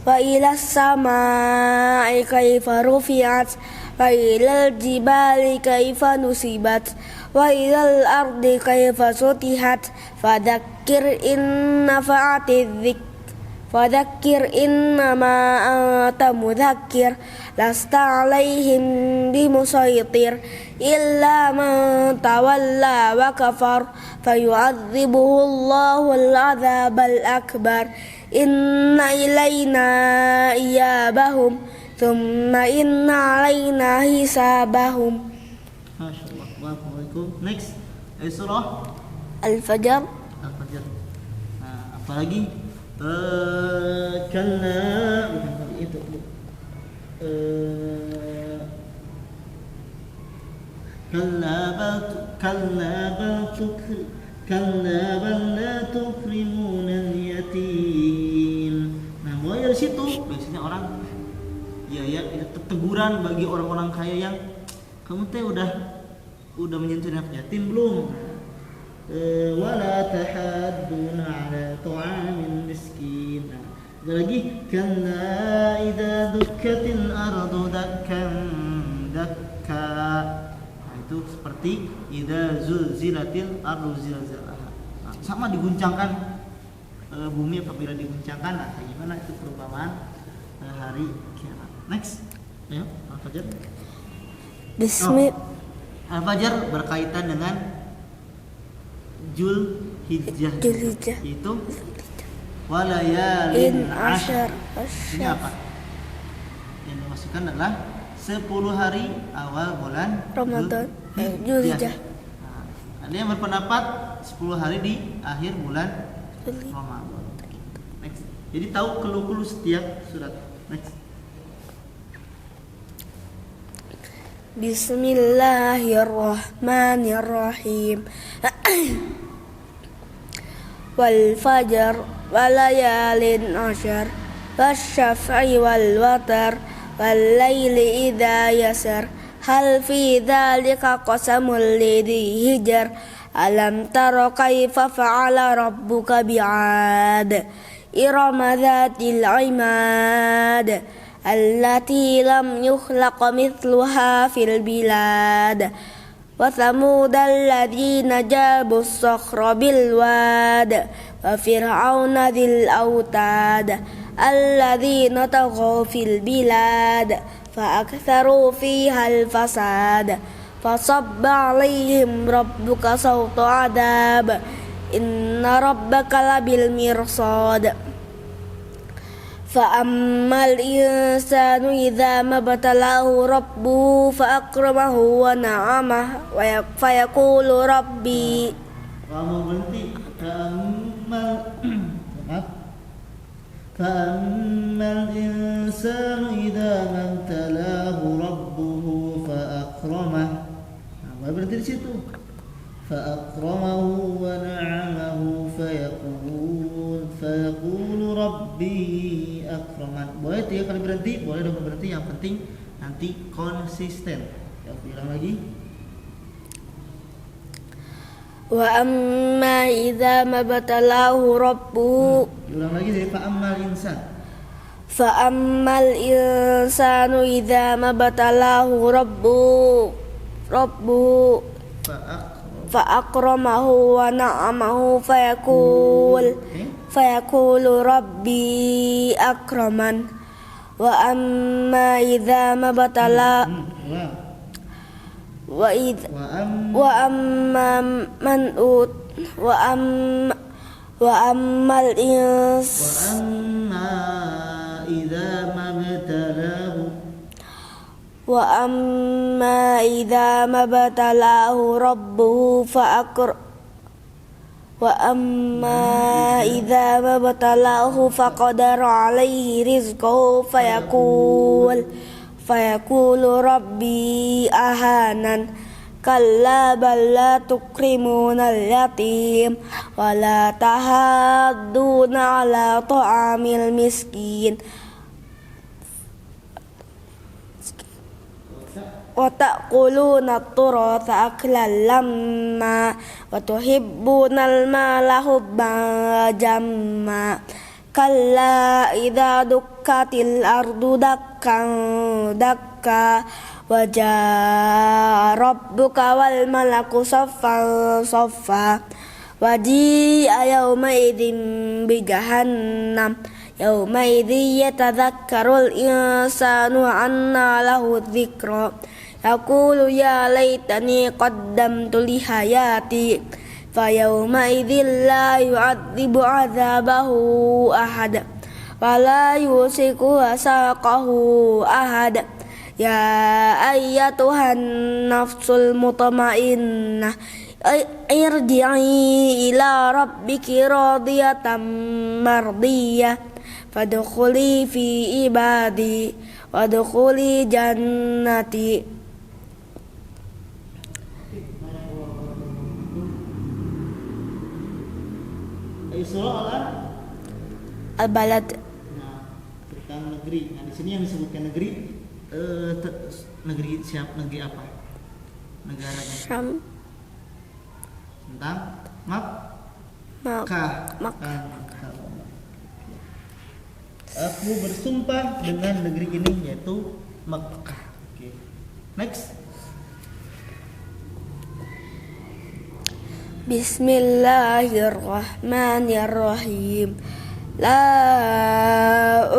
wa ilas samai kaifa rufi'at wa ilal jibali kaifa nusibat wa ilal ardi kaifa sutihat fadzakkir in nafa'atiz Fadzakir innama anta mudzakir lasta 'alaihim bimusaitir illa man tawalla wa kafar fayu'adzibuhu Allahul 'adzabal akbar inna ilaina iyabahum thumma inna alaina hisabahum. Masyaallah. Barakallahu. Next. Surah Al-Fajr. Al-Fajr. Nah, apa lagi? Kalla bukan itu. Kalla bal la tukrimuna al-yatim. Nah, mulai dari situ biasanya orang ya itu teguran bagi orang-orang kaya yang kamu teh udah menyentuh anak yatim belum? Wala tahadduna ala ta'amil miskin. Ada lagi kalla idza dukkatil ardu dakkan dakka. Nah, itu seperti idza zulzilatil ardu zilzalaha. Nah, sama diguncangkan bumi apabila diguncangkan. Nah, gimana itu perumpamaan hari kiamat. Next. Ayo, Al-Fajr. Al-Fajr berkaitan dengan Zulhijjah. Itu walayalin ashar. Ini apa? Yang dimasukkan adalah 10 hari awal bulan Ramadan. Zulhijjah. Nah, ada yang berpendapat 10 hari di akhir bulan Ramadan. Next. Jadi tahu kelu-kelu setiap surat. Next. Bismillahirrahmanirrahim. Wal fajr walayalin ashar wasyaf'i wal watar wal laili idza yasar hal fi dzalika qasamul lidhi hijr alam tara kaifa fa'ala rabbuka bi'ad irama dzatil imad allati lam yukhlaq mithluha fil bilad wa thamud alladhina jabu as-sakhra bil wad wa fir'auna dhil autad alladhina taghaw fil bilad fa aktharu fiha al fasad fasabba 'alaihim rabbuka sawta 'adab inna rabbaka labil mirsad. فأما الإنسان إذا ما ابتلاه ربه فأكرمه ونعمه فيقول ربي فأما الإنسان إذا ما ابتلاه ربه فأكرمه. Nah, berarti di situ. فأكرمه ونعمه فيقول ربي أكرمن. Boleh 3 kali berhenti, boleh double berhenti, yang penting nanti konsisten. Ya, ulang lagi. Wa amma idza mabtalahu rabbuhu. Ulang lagi dari fa'ammal insan. Fa'ammal insanu idza mabtalahu rabbuhu fa'akramahu wa na'amahu fayaqulu rabbi akraman. Wa amma idza mabtala wa amma man ut wa ammal ins Wa amma idza mabtalahu wa amma idza mabtalahu rabbuhu wa amma idza mabtalahu faqadara alaihi rizqahu fayaqulu rabbi ahanan. Kalla bal la tukrimuna al-yatim wa la tahadduna ala ta'amil miskin wa ta'kuluna at-turatha aklan lamma wa tuhibbuna al-mala hubban jamma. Kalla idza dukkatil ardu dakkan dakka wa jaa rabbuka wal malaku saffan saffa wa ji'a yawma idzin bi jahannam يومئذ يتذكر الإنسان وأنى له الذكرى يقول يا ليتني قدمت لحياتي فيومئذ لا يعذب عذابه أحد ولا يوثق وثاقه أحد يا أيتها النفس المطمئنة ارجعي إلى ربك راضية مرضية فادخلي في عبادي وادخلي جنتي. Surah Al-Balad. Nah, tentang negeri. Nah, di sini yang disebutkan negeri, negeri siapa? Negeri apa? Negaranya. Syam. Tentang Makkah. Aku bersumpah dengan negeri ini yaitu Makkah. Okay. Next. Bismillahirrahmanirrahim. La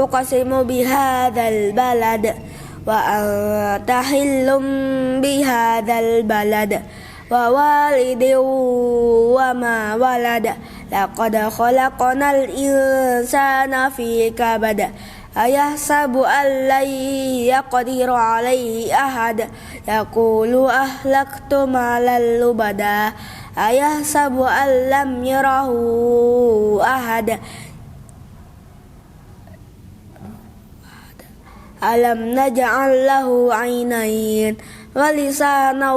uqsimu bihadzal balad wa anta hillum bihadzal balad wa walidin wa ma walad laqad khalaqnal insana fi kabad ayahsabu an lan yaqdiru alaihi ahad yaqulu ahlaktu malan lubada ayahsabu an lam yarahu ahad alam naj'al lahu 'ainain wa lisanan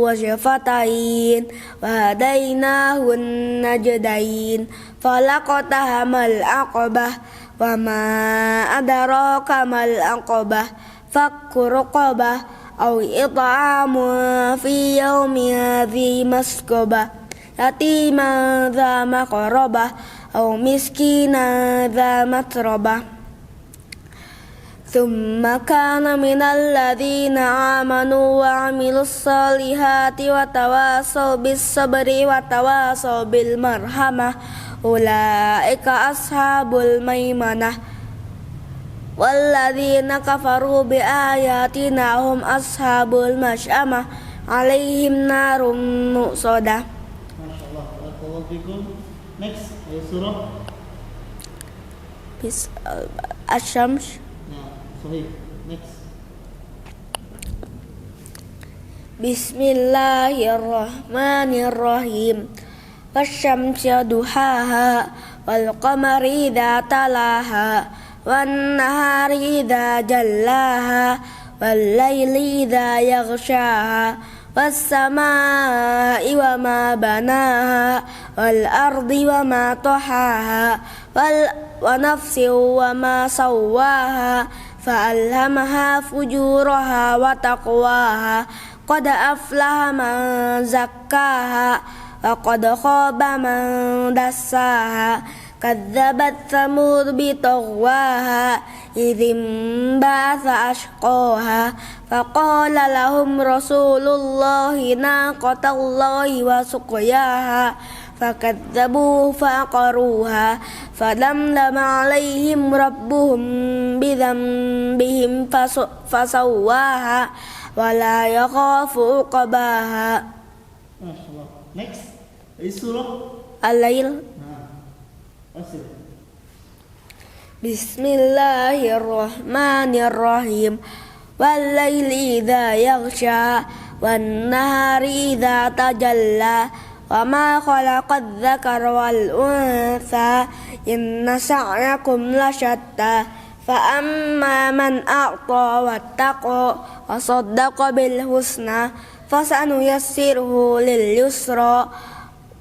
wa syafatain wa hadainahu najdain falaqatahamal aqabah wa ma adraka mal aqabah fakku raqabah aw it'amun fi yawmin dhi masqabah yatiman dha maqrabah aw miskinan dha matrabah ثم كان من الذين آمنوا وعملوا الصالحات وتواصوا بالصبر وتواصوا بالمرحمة أولئك أصحاب الميمنة والذين كفروا بآياتنا هم أصحاب المشأمة عليهم نار مؤصدة. Masyaallah, barakallahu fikum. Next, surah Asy-Syams. Sahih. Next. Bismillahirrahmanirrahim. Wasyamsi duhaha wal qamari idza talaha wan nahari idza jallaha wal laili idza yaghshaha was samaa'i wa ma banaha wal ardi wa ma tahaha wa nafsin wa ma sawwaha فألهمها فجورها وتقواها قد أفلح من زكاها وقد خاب من دساها كذبت ثمود بطغواها إذ انبعث أشقاها فقال لهم رسول الله ناقة الله وسقياها فكذبوه فعقروها فدمدم عليهم ربهم بذنبهم فسواها ولا يخاف عقباها. Masyaallah. Next, surah Al-Lail. Bismillahirrahmanirrahim. Wal-laili idza yaghsha wan-nahari idza tajalla وما خلق الذكر والأنثى إن سعيكم لشتى فأما من أعطى واتقى وصدق بالحسنى فسنيسره لليسرى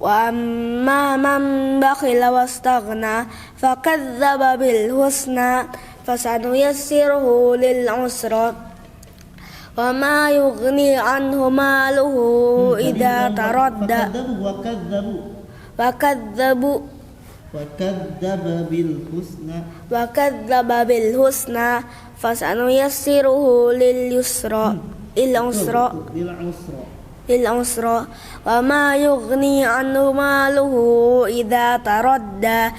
وأما من بخل واستغنى فكذب بالحسنى فسنيسره للعسرى وما يغني عنه ماله إذا تردى وكذب بالحسنى فسنيسره للعسرى وما يغني عنه ماله إذا تردى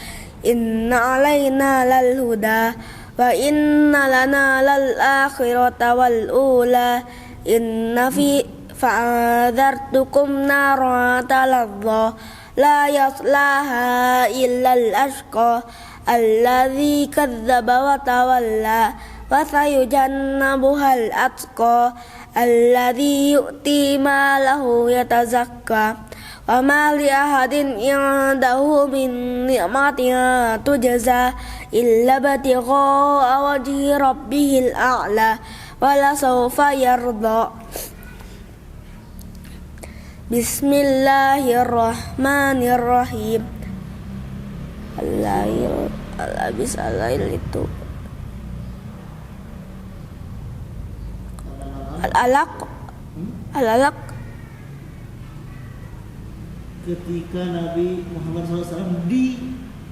inna alaina lal huda wa inna lana lal akhirata wal ula inna fi fa'adhartukum naran talazza la yaslaha illa al ashqa alladhi kadzdzaba wa tawalla wa sayujannabuhal atqa alladhi yu'ti malahu yatazakka wa ma li ahadin indahu min ni'matin tujza illa batigha wajhi rabbihil a'la wa la sawfa yarda. Bismillahirrahmanirrahim. Al-lail itu Al-alaq ketika Nabi Muhammad SAW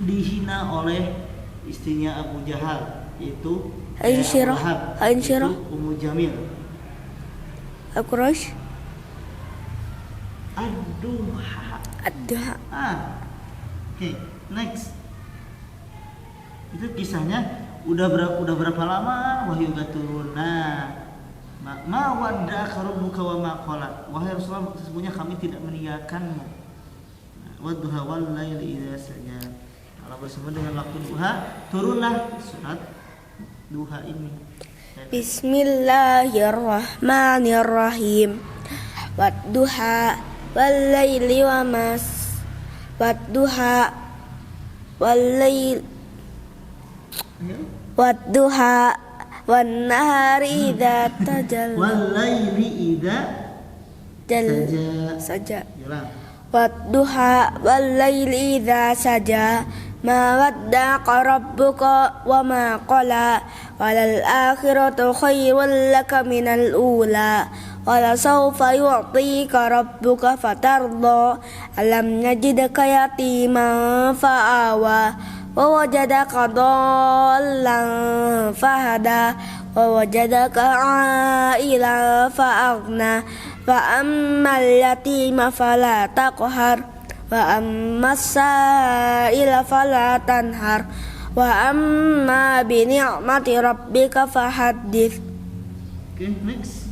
dihina oleh istrinya Abu Jahal, yaitu Al-insyirah Ummu Jamil. Al-Quraisy Ad-duha. Oke, next. Itu kisahnya udah berapa lama wahyu gak turun. Nah, ma wadda'aka rabbuka wa ma qala. Wahai Rasulullah, sesungguhnya kami tidak meninggalkanmu. Wadduha wal laili idza saja. Kalau bersama dengan waktu duha, turunlah surat duha ini. Bismillahirrahmanirrahim. Wadduha wal laili wa mas. Wadduha wal lail. Wadduha wan nahari idza tajalla. Wal laili idza saja. Jalan. Wadduha wal laili idza saja ma wadda'aka rabbuka wa ma qala walal akhiratu khairul laka minal ula wala sawfa yu'tika rabbuka fatarda alam najidka yatiman fa'awa wa wajadaka dhallan fahada wa wajadaka 'ailan fa'aghna fa ammal yatima fala taqhar wa ammas sa'ila fala tanhar wa amma bi ni'mati rabbika fahaddits. Oke, next.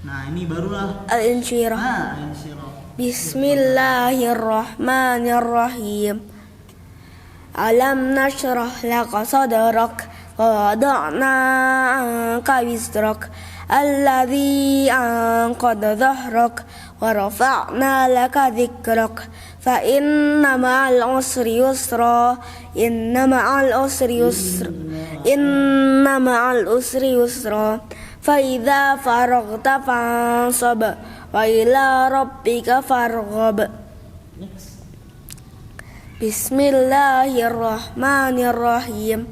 Nah, ini barulah Al-insyirah. Insyirah. Bismillahirrahmanirrahim. Alam nashrah laka sadrak wa wada'na anka wizrak alladhi anqadha dhahrak wa rafa'na laka dhikrak fa inna ma'al usri yusra inna ma'al usri yusra fa idza faraghta fansab wa ila rabbika farghab. Bismillahirrahmanirrahim.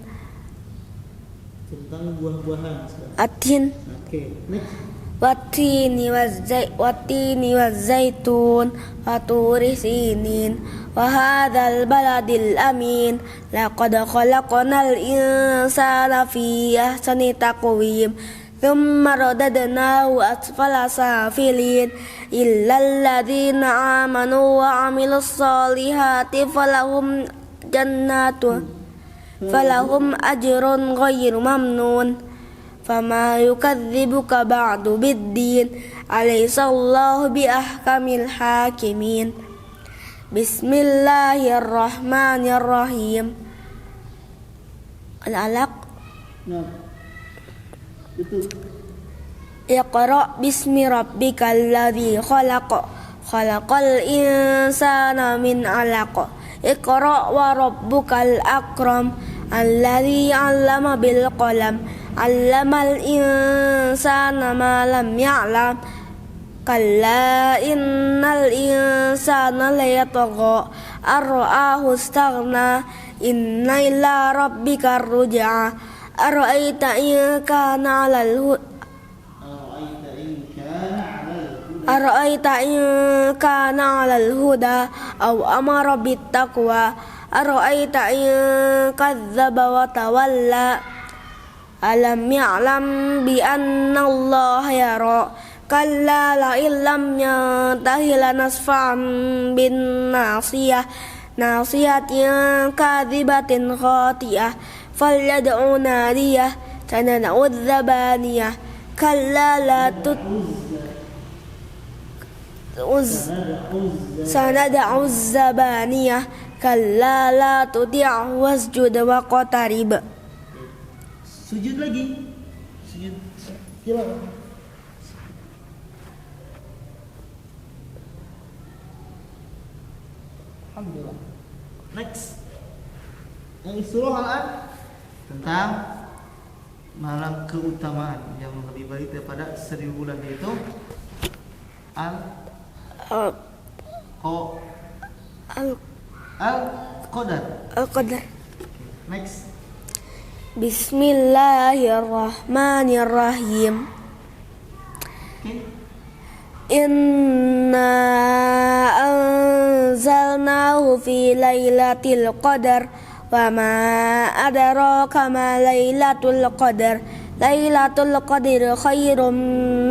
Tentang buah-buahan sekarang. Atin Oke, next. Watini wazaitun wa turi sinin wa hadzal baladil amin laqad khalaqnal insana fi ahsani taqwim thumma radadnahu asfala safilin illa alladhina amanu wa amilus solihati falahum ajrun ghairu mamnun fama yukadzibuka ba'du biddin alaysallahu biahkamil hakimin. Bismillahirrahmanirrahim. Al-alaq. Nah, itu. Iqra bismi rabbikal ladzi khalaq khalaqal insana min 'alaq Iqra wa rabbukal akram alladzi 'allama bil qalam 'allamal insana ma lam ya'lam kalla innal insana layatgha ar-ra'ahu istaghna inna ila rabbikar ruj'a ara'aita in kana 'alal Ara'aita in kana 'alal huda aw amara bittaqwa ara'aita in kadzdzaba wa tawalla alam ya'lam bi anna Allah yara kalla la illam yantahi lanasfa'an bin nasiyah ناصية كاذبة خاطئة فليدع ناديه سندع الزبانية كلا لا سندع الزبانية كلا لا تطعه واسجد واقترب. Sujud lagi. Sujud. Silakan. Alhamdulillah. Next. Yang surah Al-An tentang malam keutamaan yang lebih baik daripada 1000 bulan, yaitu Al-Qadar. Al-Qadar. Next. Bismillahirrahmanirrahim. Okay. Inna anzalnahu fi lailatul qadar wa ma adraka ma lailatul qadar. Lailatul qadri khairum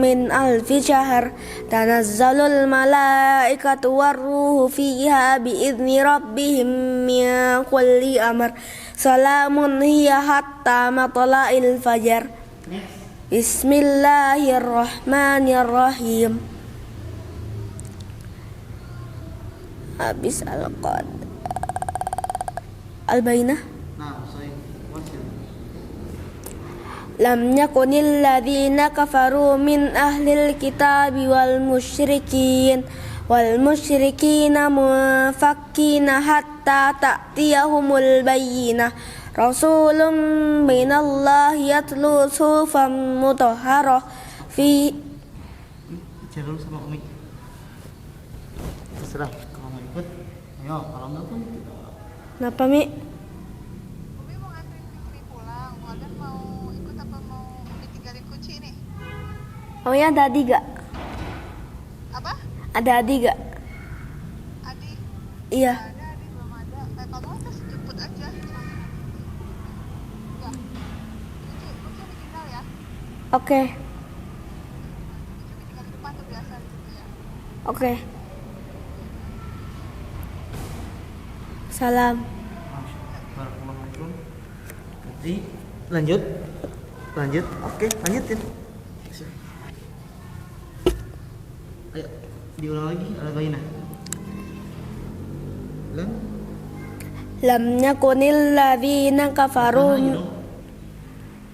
min alfi syahr. Tanazzalul malaikatu warruhu fiha biizni rabbihim min kulli amr. Salamun hiya hatta matla'il fajar. Bismillahirrahmanirrahim. Habis Al-Bainah. Nah, saya wasil. Lam yakunil ladzina kafaru min ahlil kitabi wal musyrikin mufakkina hatta ta'tiyahumul bayyinah. Rasulun minallahi yatlu suhufan mutahharah fi. Bicara dulu sama Umi. Terserah kalau mau ikut. Ayo, kalau enggak pun Kenapa, Mi? Umi mau nganterin Fikri pulang. Waldan mau ikut apa mau ditinggalin kunci nih? Oh ya, ada Adi gak? Apa? Ada Adi gak? Adi? Iya. Ada, Adi belum ada. Kamu harus jemput aja. Enggak. Kunci ditinggal ya. Oke. Kunci ditinggal di depan tuh biasa gitu ya. Oke. Salam. Assalamualaikum. Jadi lanjut. Oke, lanjutin. Ayo, diulang lagi Al-Bainah. Lam yakunil ladzina kafaru.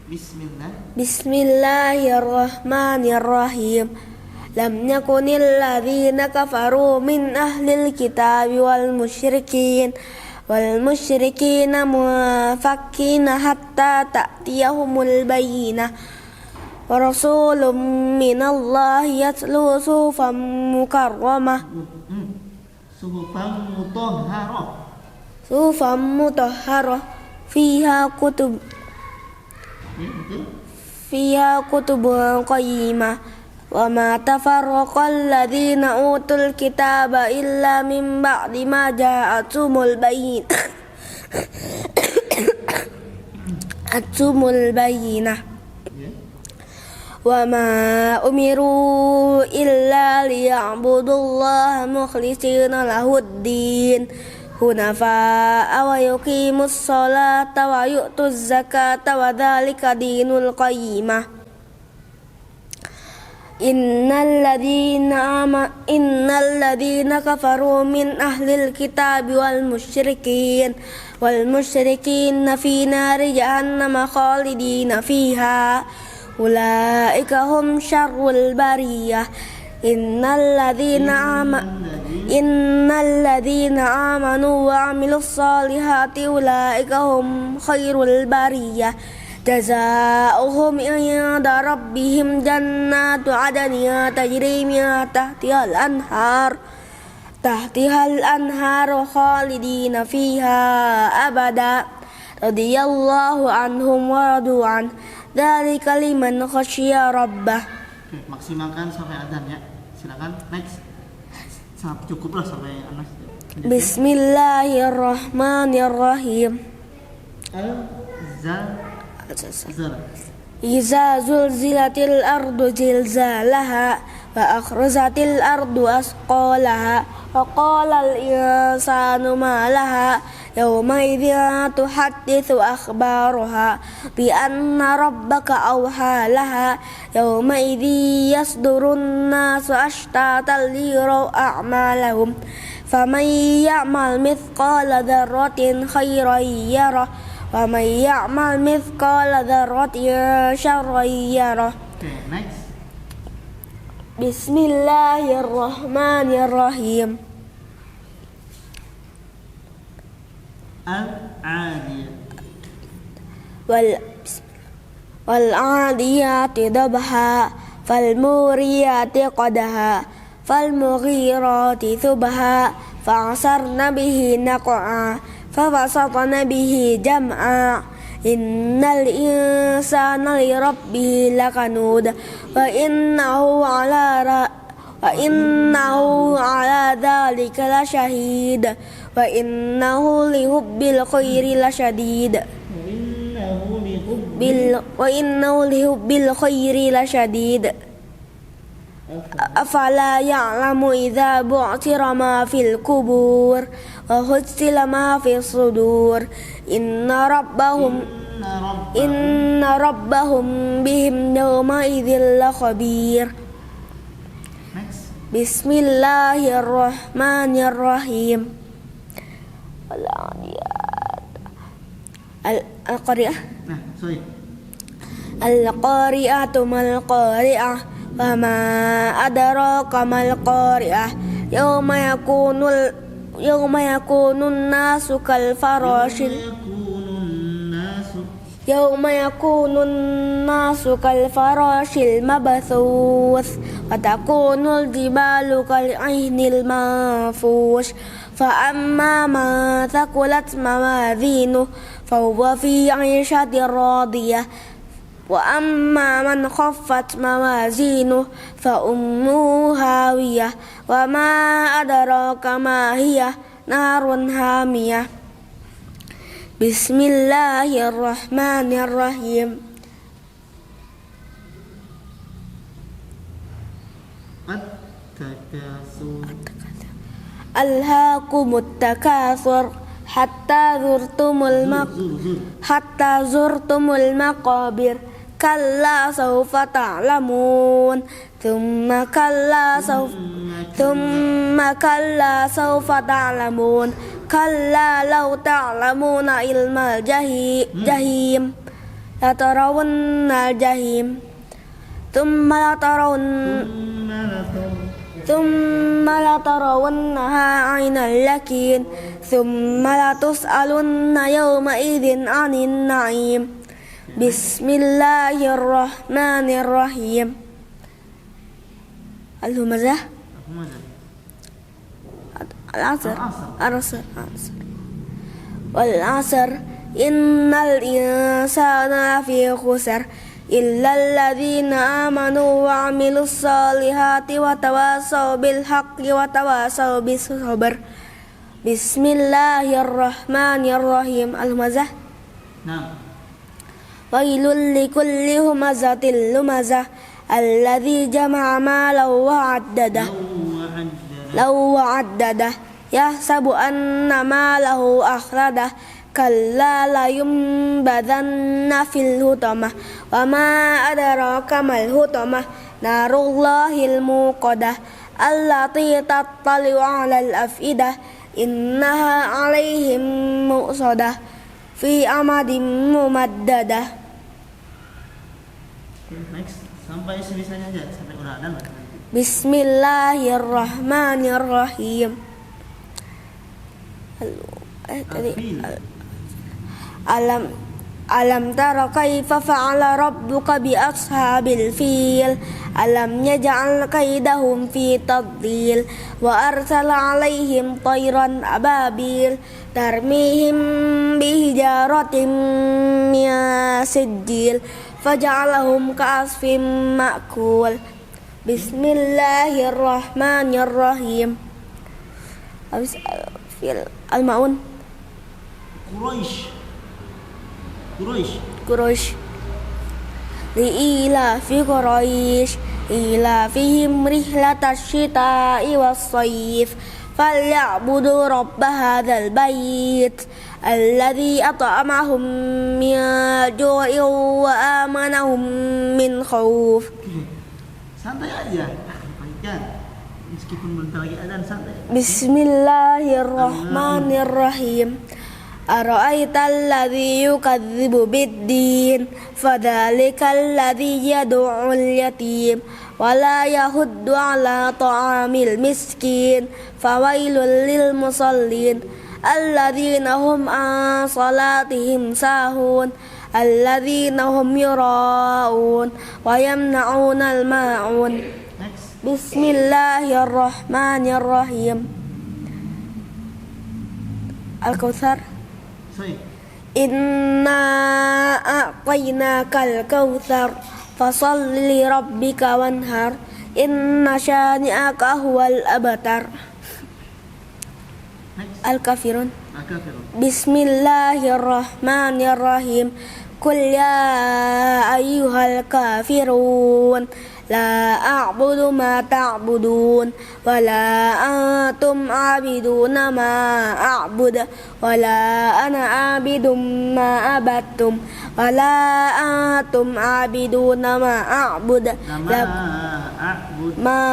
Bismillah. Bismillahirrahmanirrahim. Lam yakunil ladzina kafaru min ahlil kitabi wal musyrikin mufakkina hatta ta'tiyahumul bayyinah. Wa rasulun minallahi yatlu suhufan mukarramah. Suhufan mutahharah. Suhufan mutahharah fiha kutub kutubun qayyimah. Wa ma tafarraqal ladzina utul kitaba illa min ba'di ma ja'atumul bayyinah. Wa ma umiru illa liya'budullaha mukhlishina lahuddin hunafa'a wa yuqimus sholata wa yu'tuz zakata wa dzalika dinul qayyimah. Innal ladzina kafaru min ahlil kitabi wal musyrikin fi nari jahannam khalidina fiha ulaika hum syarrul bariyah. Innal ladzina amanu wa amilus solihati ulaika hum khairul bariyah. Jazaohum inda rabbihim jannatu adnin tajri min tahtihal anhar khalidina fiha abada. Radiyallahu anhum wa radu an. Dzalika liman khasyiya rabbah. Oke, maksimalkan sampai adzan ya. Silakan next. Cukuplah sampai Anas. Bismillahirrahmanirrahim. Iza zulzilatil ardu zilzalaha وأخرجت الأرض أثقالها وقال الإنسان ما لها يومئذ تحدث أخبارها بأن ربك أوحى لها يومئذ يصدر الناس أشتاتا ليروا أعمالهم فمن يعمل مثقال ذرة خيرا يره ومن يعمل مثقال ذرة شرا يره. Okay, next. بسم الله الرحمن الرحيم Al-adiyah. والعاديات ضبحا فالموريات قدحا فالمغيرات ثبحا فعصرن به نقعا فوسطن به جمعا إن الإنسان لربه لكنود وإنه على ذلك لشهيد وإنه لحب الخير لشديد وإنه لحب الخير لشديد أفلا يعلم إذا بعثر ما في القبور وحصل ما في الصدور إن ربهم بهم يومئذ لخبير. Next. بسم الله الرحمن الرحيم القارئة Nah, sorry. القارئة ما القارئة وما أدراك ما القارئة يوم يكون الناس كالفراش المبثوث وتكون الجبال كالعهن المنفوش فأما من ثقلت موازينه فهو في عيشة راضية وأما من خفت موازينه فأمه هاوية وما أدراك ما هي نار حامية. بسم الله الرحمن الرحيم At-takatsur. ألهاكم التكاثر حتى زرتم المقابر كلا سوف تعلمون ثم كلا سوف تعلمون كلا لو تعلمون علم الجحيم لترون الجحيم ثم لترونها عين اليقين ثم لتسألن يومئذ عن النعيم. بسم الله الرحمن الرحيم الهمزة العصر والعصر إن الإنسان لفي خسر إلا الذين آمنوا وعملوا الصالحات وتواصوا بالحق وتواصوا بالصبر. بسم الله الرحمن الرحيم الهمزة Nah, ويل لكل همزة لمزة الذي جمع مالا وعدده يحسب أن ماله أخلده كلا لينبذن في الحطمة وما أدراك ما الحطمة نار الله الموقدة التي تطلع على الأفئدة إنها عليهم مؤصدة في أمد ممددة. next. Sampai sebisanya aja, sampai udah ada lah. Bismillahirrahmanirrahim. Alam tara kaifa fa'ala rabbuka bi ashabil fil alam yaj'al kaidahum fi tadlil wa arsala 'alaihim tayran ababil tarmihim bihijaratin min sijil faj'alahum ka'asfin ma'kul. Bismillahirrahmanirrahim. Habis fil al-maun Quraisy Li'ila fi Quraisy إيلافهم رحلة الشتاء والصيف فليعبدوا رب هذا البيت الذي أطعمهم من جوع وآمنهم من خوف. Santai aja. Baikkan. Meskipun bentar lagi adzan santai. Bismillahirrahmanirrahim. Ara'aital ladzi yukadzibu biddin fadzalikal ladzi yad'ul yatim wa la yahuddu 'ala ta'amil miskin fawailul lil musallin alladzina hum an salatihim sahun alladzina hum yura'un wa yamna'unal ma'un. Next. Bismillahirrahmanirrahim. Al-Kautsar. Sorry. Inna a'tainakal kautsar fasholli li rabbika wanhar inna syani'aka huwal abtar. Next. Al-Kafirun. Al-Kafirun. Bismillahirrahmanirrahim. Qul ya ayyuhal kafirun la a'budu ma ta'budun wa la antum 'abiduna ma a'budu wa la ana 'abidum ma abattum wa la antum 'abiduna ma a'budu ma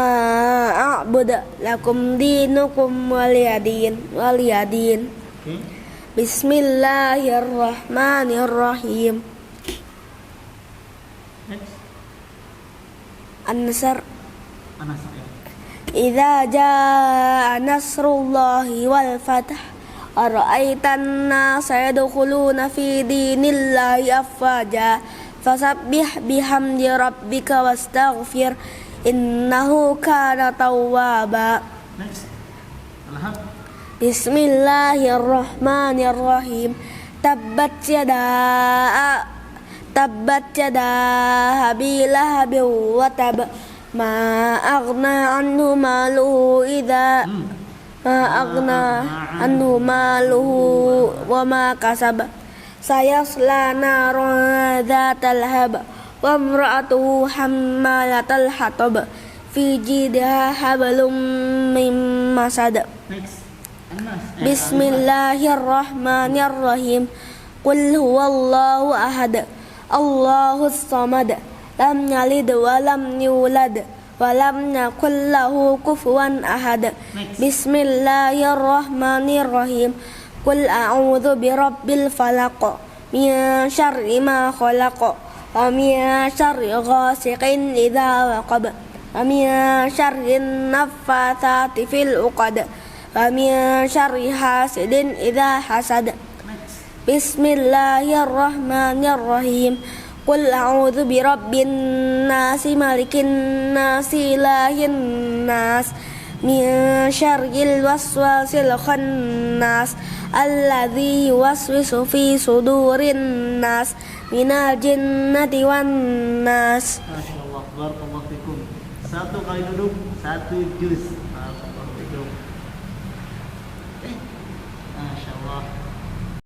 a'budu lakum dinukum waliyadin. Okay. Bismillahirrahmanirrahim. Next. An-Nasr. An-Nasr ya. Idza jaa nasrullahi wal fath ara'aitan nasa yadkhuluna fi dinillahi afwaja fasabbih bihamdi rabbika wastaghfir innahu kana tawwaba. Next. Al-Haq. Bismillahirrahmanirrahim. Tabbat yada Abi Lahabin wa tab ma aghna anhu maluhu wa ma kasab sayasla naran dzatal hab wa imra'atuhu hammalatal hatab fi jidha hablum min masad. Next. An-Nas. Bismillahirrahmanirrahim. Qul huwallahu ahad. Allahus samad. Lam yalid wa lam yulad wa lam yakul lahu kufuwan ahad. Bismillahirrahmanirrahim. Qul a'udzu birabbil falaq min syarri ma khalaq wa min syarri ghasiqin idza waqab wa min syarri naffatsati fil 'uqad wa min syarri hasidin idza hasad. Bismillahirrahmanirrahim. Qul a'udzu birabbin nasi malikin nasi ilahin nas min syarril waswasil khannas alladzi yuwaswisu fi sudurin nas minal jinnati wan nas. Masya Allah, barakallahu fikum. Satu kali duduk, satu juz.